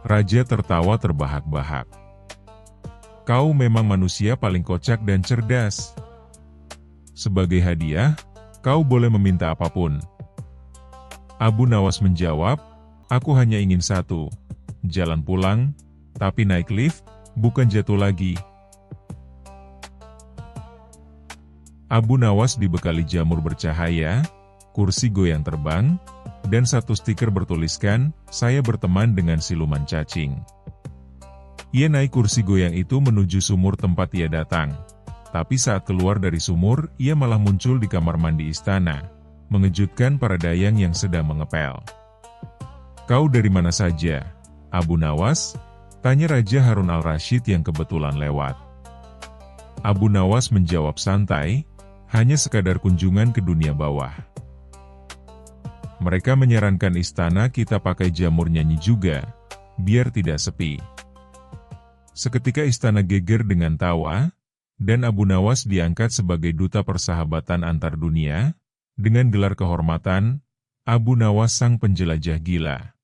Raja tertawa terbahak-bahak. Kau memang manusia paling kocak dan cerdas. Sebagai hadiah, kau boleh meminta apapun. Abu Nawas menjawab, aku hanya ingin 1, jalan pulang, tapi naik lift, bukan jatuh lagi. Abu Nawas dibekali jamur bercahaya, kursi goyang terbang, dan 1 stiker bertuliskan, saya berteman dengan siluman cacing. Ia naik kursi goyang itu menuju sumur tempat ia datang. Tapi saat keluar dari sumur, ia malah muncul di kamar mandi istana, mengejutkan para dayang yang sedang mengepel. Kau dari mana saja, Abu Nawas? Tanya Raja Harun al-Rasyid yang kebetulan lewat. Abu Nawas menjawab santai, hanya sekadar kunjungan ke dunia bawah. Mereka menyarankan istana kita pakai jamur nyanyi juga, biar tidak sepi. Seketika istana geger dengan tawa, dan Abu Nawas diangkat sebagai duta persahabatan antar dunia, dengan gelar kehormatan, Abu Nawas sang penjelajah gila.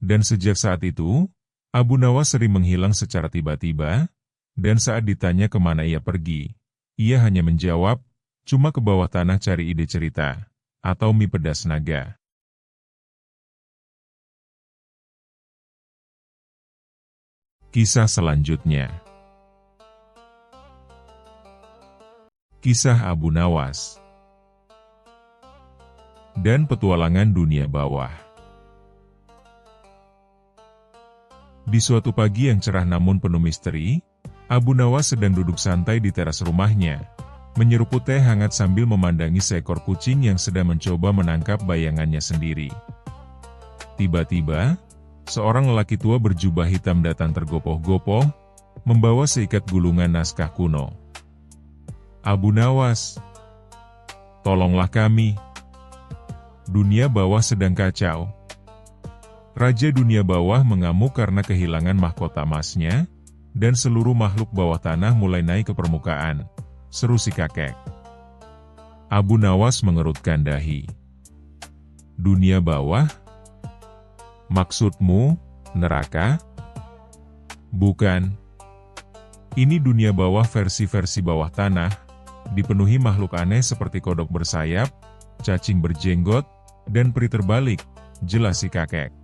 Dan sejak saat itu, Abu Nawas sering menghilang secara tiba-tiba, dan saat ditanya kemana ia pergi, ia hanya menjawab, cuma ke bawah tanah cari ide cerita, atau mie pedas naga. Kisah selanjutnya. Kisah Abu Nawas dan petualangan dunia bawah. Di suatu pagi yang cerah namun penuh misteri, Abu Nawas sedang duduk santai di teras rumahnya, menyeruput teh hangat sambil memandangi seekor kucing yang sedang mencoba menangkap bayangannya sendiri. Tiba-tiba, seorang lelaki tua berjubah hitam datang tergopoh-gopoh, membawa seikat gulungan naskah kuno. "Abu Nawas, tolonglah kami. Dunia bawah sedang kacau." Raja dunia bawah mengamuk karena kehilangan mahkota emasnya, dan seluruh makhluk bawah tanah mulai naik ke permukaan, seru si kakek. Abu Nawas mengerutkan dahi. "Dunia bawah? Maksudmu, neraka?" "Bukan. Ini dunia bawah versi-versi bawah tanah, dipenuhi makhluk aneh seperti kodok bersayap, cacing berjenggot, dan peri terbalik," jelas si kakek.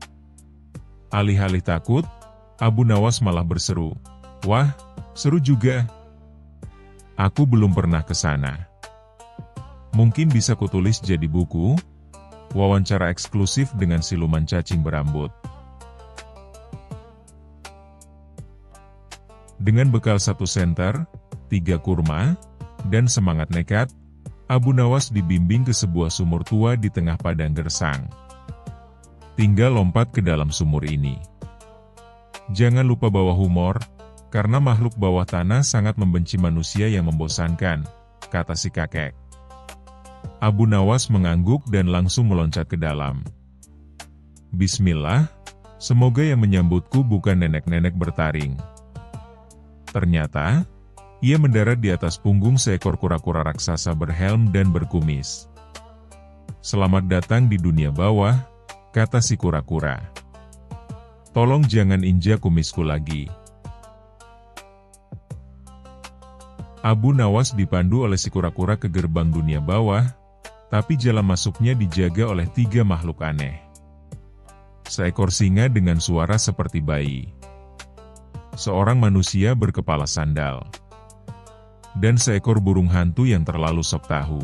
Alih-alih takut, Abu Nawas malah berseru, "Wah, seru juga. Aku belum pernah ke sana. Mungkin bisa kutulis jadi buku, wawancara eksklusif dengan siluman cacing berambut." Dengan bekal 1 senter, 3 kurma, dan semangat nekat, Abu Nawas dibimbing ke sebuah sumur tua di tengah padang gersang. Tinggal lompat ke dalam sumur ini. Jangan lupa bawa humor, karena makhluk bawah tanah sangat membenci manusia yang membosankan, kata si kakek. Abu Nawas mengangguk dan langsung meloncat ke dalam. "Bismillah, semoga yang menyambutku bukan nenek-nenek bertaring." Ternyata, ia mendarat di atas punggung seekor kura-kura raksasa berhelm dan berkumis. "Selamat datang di dunia bawah," kata si kura-kura. "Tolong jangan injak kumisku lagi." Abu Nawas dipandu oleh si kura-kura ke gerbang dunia bawah, tapi jalan masuknya dijaga oleh 3 makhluk aneh. Seekor singa dengan suara seperti bayi. Seorang manusia berkepala sandal. Dan seekor burung hantu yang terlalu sok tahu.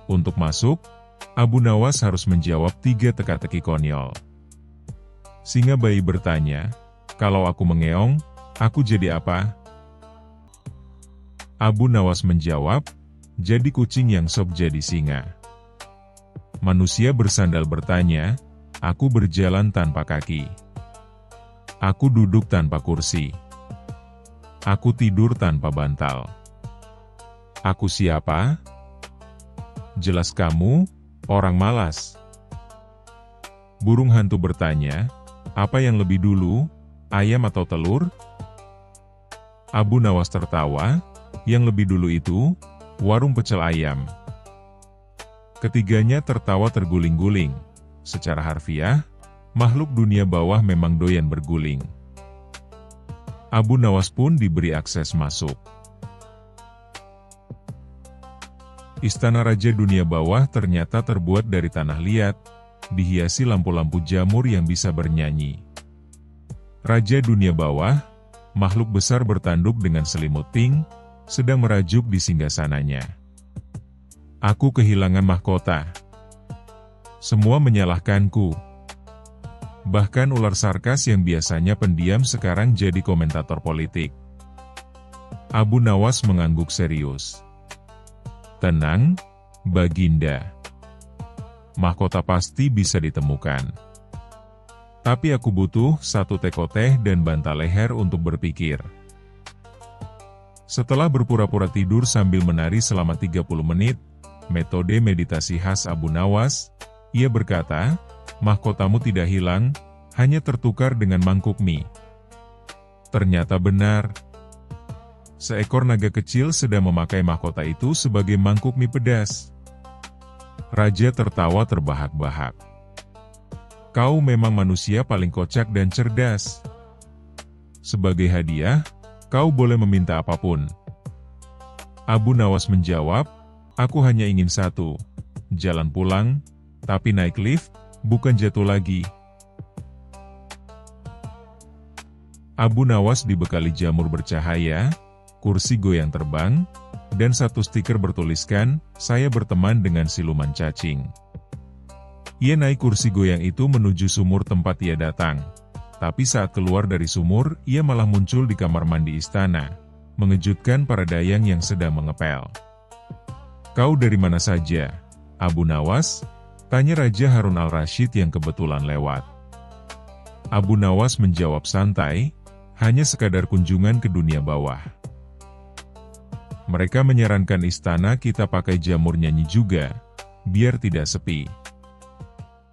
Untuk masuk, Abu Nawas harus menjawab 3 teka-teki konyol. Singa bayi bertanya, "Kalau aku mengeong, aku jadi apa?" Abu Nawas menjawab, "Jadi kucing yang sok jadi singa." Manusia bersandal bertanya, "Aku berjalan tanpa kaki. Aku duduk tanpa kursi. Aku tidur tanpa bantal. Aku siapa?" "Jelas kamu, orang malas." Burung hantu bertanya, "Apa yang lebih dulu, ayam atau telur?" Abu Nawas tertawa, "Yang lebih dulu itu, warung pecel ayam." Ketiganya tertawa terguling-guling. Secara harfiah, makhluk dunia bawah memang doyan berguling. Abu Nawas pun diberi akses masuk. Istana Raja Dunia Bawah ternyata terbuat dari tanah liat, dihiasi lampu-lampu jamur yang bisa bernyanyi. Raja Dunia Bawah, makhluk besar bertanduk dengan selimut pink, sedang merajuk di singgasananya. "Aku kehilangan mahkota. Semua menyalahkanku." Bahkan ular sarkas yang biasanya pendiam sekarang jadi komentator politik. Abu Nawas mengangguk serius. "Tenang, Baginda. Mahkota pasti bisa ditemukan. Tapi aku butuh 1 teko teh dan bantal leher untuk berpikir." Setelah berpura-pura tidur sambil menari selama 30 menit, metode meditasi khas Abu Nawas, ia berkata, "Mahkotamu tidak hilang, hanya tertukar dengan mangkuk mie." Ternyata benar. Seekor naga kecil sedang memakai mahkota itu sebagai mangkuk mie pedas. Raja tertawa terbahak-bahak. "Kau memang manusia paling kocak dan cerdas. Sebagai hadiah, kau boleh meminta apapun." Abu Nawas menjawab, "Aku hanya ingin 1, jalan pulang, tapi naik lift, bukan jatuh lagi." Abu Nawas dibekali jamur bercahaya, kursi goyang terbang, dan 1 stiker bertuliskan, "Saya berteman dengan siluman cacing." Ia naik kursi goyang itu menuju sumur tempat ia datang. Tapi saat keluar dari sumur, ia malah muncul di kamar mandi istana, mengejutkan para dayang yang sedang mengepel. "Kau dari mana saja, Abu Nawas?" Tanya Raja Harun al-Rasyid yang kebetulan lewat. Abu Nawas menjawab santai, hanya sekadar kunjungan ke dunia bawah. Mereka menyarankan istana kita pakai jamur nyanyi juga, biar tidak sepi.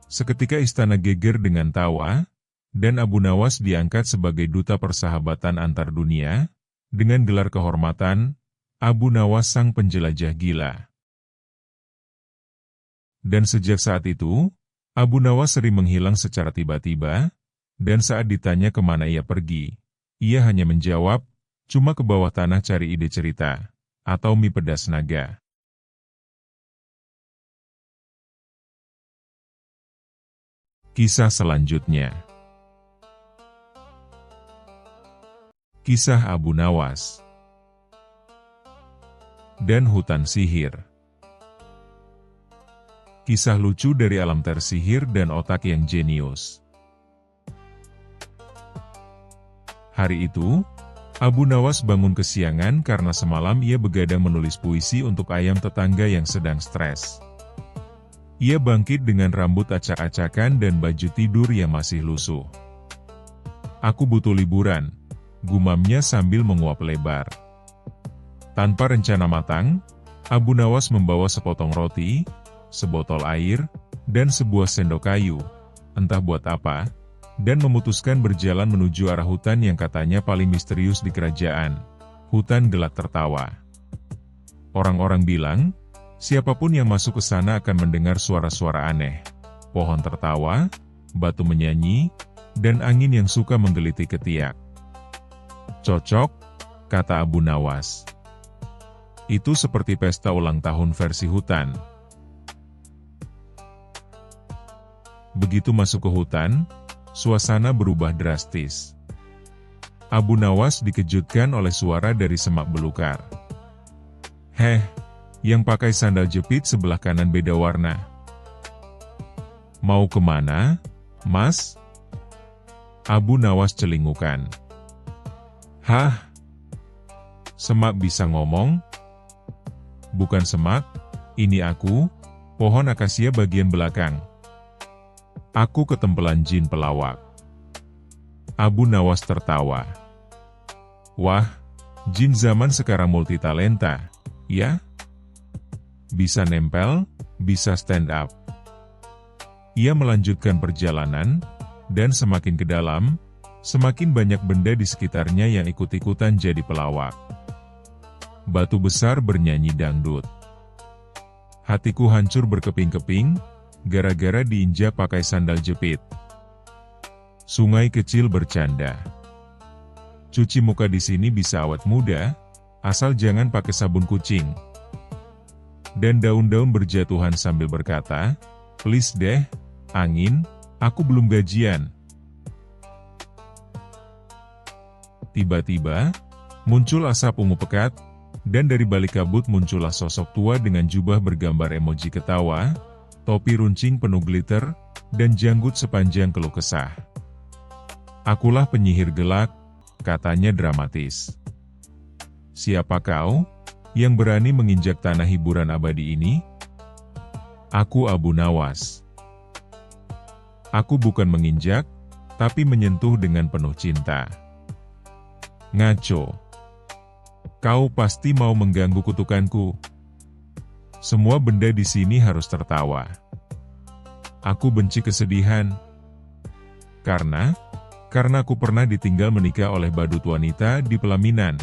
Seketika istana geger dengan tawa, dan Abu Nawas diangkat sebagai duta persahabatan antar dunia, dengan gelar kehormatan, Abu Nawas sang penjelajah gila. Dan sejak saat itu, Abu Nawas sering menghilang secara tiba-tiba, dan saat ditanya kemana ia pergi, ia hanya menjawab, cuma ke bawah tanah cari ide cerita, atau mie pedas naga. Kisah selanjutnya. Kisah Abu Nawas dan Hutan Sihir. Kisah lucu dari alam tersihir dan otak yang jenius. Hari itu, Abu Nawas bangun kesiangan karena semalam ia begadang menulis puisi untuk ayam tetangga yang sedang stres. Ia bangkit dengan rambut acak-acakan dan baju tidur yang masih lusuh. "Aku butuh liburan," gumamnya sambil menguap lebar. Tanpa rencana matang, Abu Nawas membawa sepotong roti, sebotol air, dan sebuah sendok kayu, entah buat apa, dan memutuskan berjalan menuju arah hutan yang katanya paling misterius di kerajaan, hutan gelap tertawa. Orang-orang bilang, siapapun yang masuk ke sana akan mendengar suara-suara aneh, pohon tertawa, batu menyanyi, dan angin yang suka menggelitik ketiak. "Cocok," kata Abu Nawas. "Itu seperti pesta ulang tahun versi hutan." Begitu masuk ke hutan, suasana berubah drastis. Abu Nawas dikejutkan oleh suara dari semak belukar. "Heh, yang pakai sandal jepit sebelah kanan beda warna. Mau kemana, Mas?" Abu Nawas celingukan. "Hah? Semak bisa ngomong?" "Bukan semak, ini aku, pohon akasia bagian belakang. Aku ketempelan jin pelawak." Abu Nawas tertawa. "Wah, jin zaman sekarang multitalenta, ya? Bisa nempel, bisa stand up." Ia melanjutkan perjalanan, dan semakin ke dalam, semakin banyak benda di sekitarnya yang ikut-ikutan jadi pelawak. Batu besar bernyanyi dangdut. Hatiku hancur berkeping-keping, gara-gara diinjak pakai sandal jepit. Sungai kecil bercanda. Cuci muka di sini bisa awet muda, asal jangan pakai sabun kucing. Dan daun-daun berjatuhan sambil berkata, "Please deh, angin, aku belum gajian." Tiba-tiba, muncul asap ungu pekat, dan dari balik kabut muncullah sosok tua dengan jubah bergambar emoji ketawa, topi runcing penuh glitter, dan janggut sepanjang keluh kesah. "Akulah penyihir gelap," katanya dramatis. "Siapa kau, yang berani menginjak tanah hiburan abadi ini?" "Aku Abu Nawas. Aku bukan menginjak, tapi menyentuh dengan penuh cinta." "Ngaco. Kau pasti mau mengganggu kutukanku." "Semua benda di sini harus tertawa. Aku benci kesedihan. Karena aku pernah ditinggal menikah oleh badut wanita di pelaminan."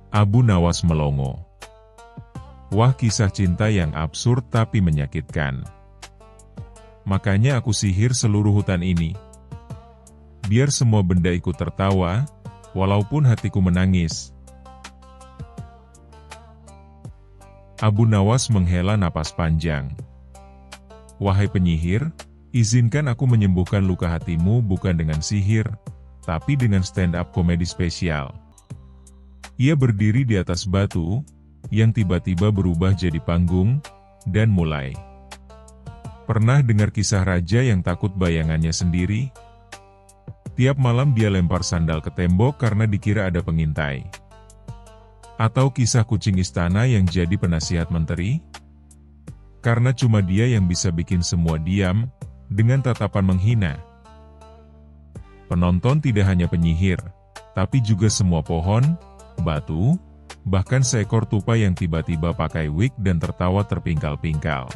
Abu Nawas melongo. Wah, kisah cinta yang absurd tapi menyakitkan. "Makanya aku sihir seluruh hutan ini. Biar semua benda ikut tertawa, walaupun hatiku menangis." Abu Nawas menghela napas panjang. "Wahai penyihir, izinkan aku menyembuhkan luka hatimu bukan dengan sihir, tapi dengan stand-up komedi spesial." Ia berdiri di atas batu, yang tiba-tiba berubah jadi panggung, dan mulai. Pernah dengar kisah raja yang takut bayangannya sendiri? Tiap malam dia lempar sandal ke tembok karena dikira ada pengintai. Atau kisah kucing istana yang jadi penasihat menteri? Karena cuma dia yang bisa bikin semua diam, dengan tatapan menghina. Penonton tidak hanya penyihir, tapi juga semua pohon, batu, bahkan seekor tupai yang tiba-tiba pakai wig dan tertawa terpingkal-pingkal.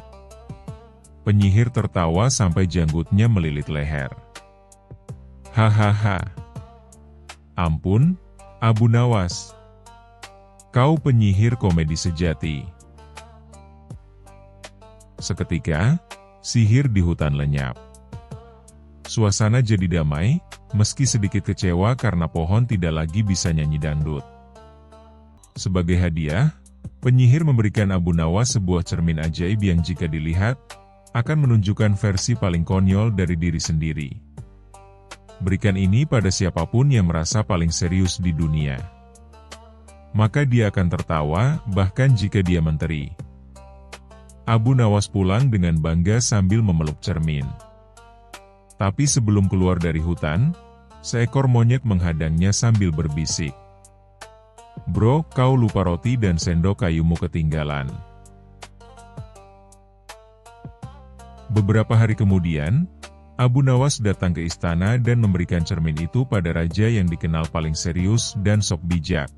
Penyihir tertawa sampai janggutnya melilit leher. Hahaha. Ampun, Abu Nawas. Kau penyihir komedi sejati. Seketika, sihir di hutan lenyap. Suasana jadi damai, meski sedikit kecewa karena pohon tidak lagi bisa nyanyi dangdut. Sebagai hadiah, penyihir memberikan Abu Nawas sebuah cermin ajaib yang jika dilihat, akan menunjukkan versi paling konyol dari diri sendiri. Berikan ini pada siapapun yang merasa paling serius di dunia. Maka dia akan tertawa, bahkan jika dia menteri. Abu Nawas pulang dengan bangga sambil memeluk cermin. Tapi sebelum keluar dari hutan, seekor monyet menghadangnya sambil berbisik. Bro, kau lupa roti dan sendok kayumu ketinggalan. Beberapa hari kemudian, Abu Nawas datang ke istana dan memberikan cermin itu pada raja yang dikenal paling serius dan sok bijak.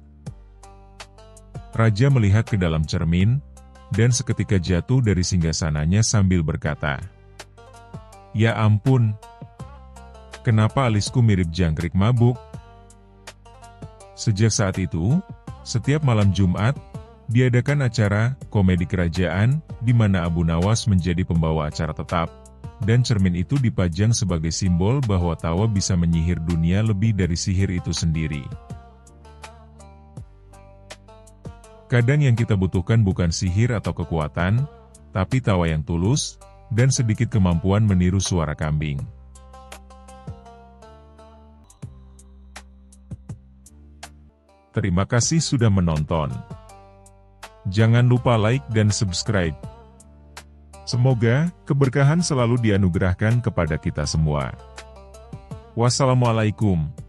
Raja melihat ke dalam cermin, dan seketika jatuh dari singgasananya sambil berkata, "Ya ampun, kenapa alisku mirip jangkrik mabuk?" Sejak saat itu, setiap malam Jumat, diadakan acara komedi kerajaan, di mana Abu Nawas menjadi pembawa acara tetap, dan cermin itu dipajang sebagai simbol bahwa tawa bisa menyihir dunia lebih dari sihir itu sendiri. Kadang yang kita butuhkan bukan sihir atau kekuatan, tapi tawa yang tulus, dan sedikit kemampuan meniru suara kambing. Terima kasih sudah menonton. Jangan lupa like dan subscribe. Semoga keberkahan selalu dianugerahkan kepada kita semua. Wassalamualaikum.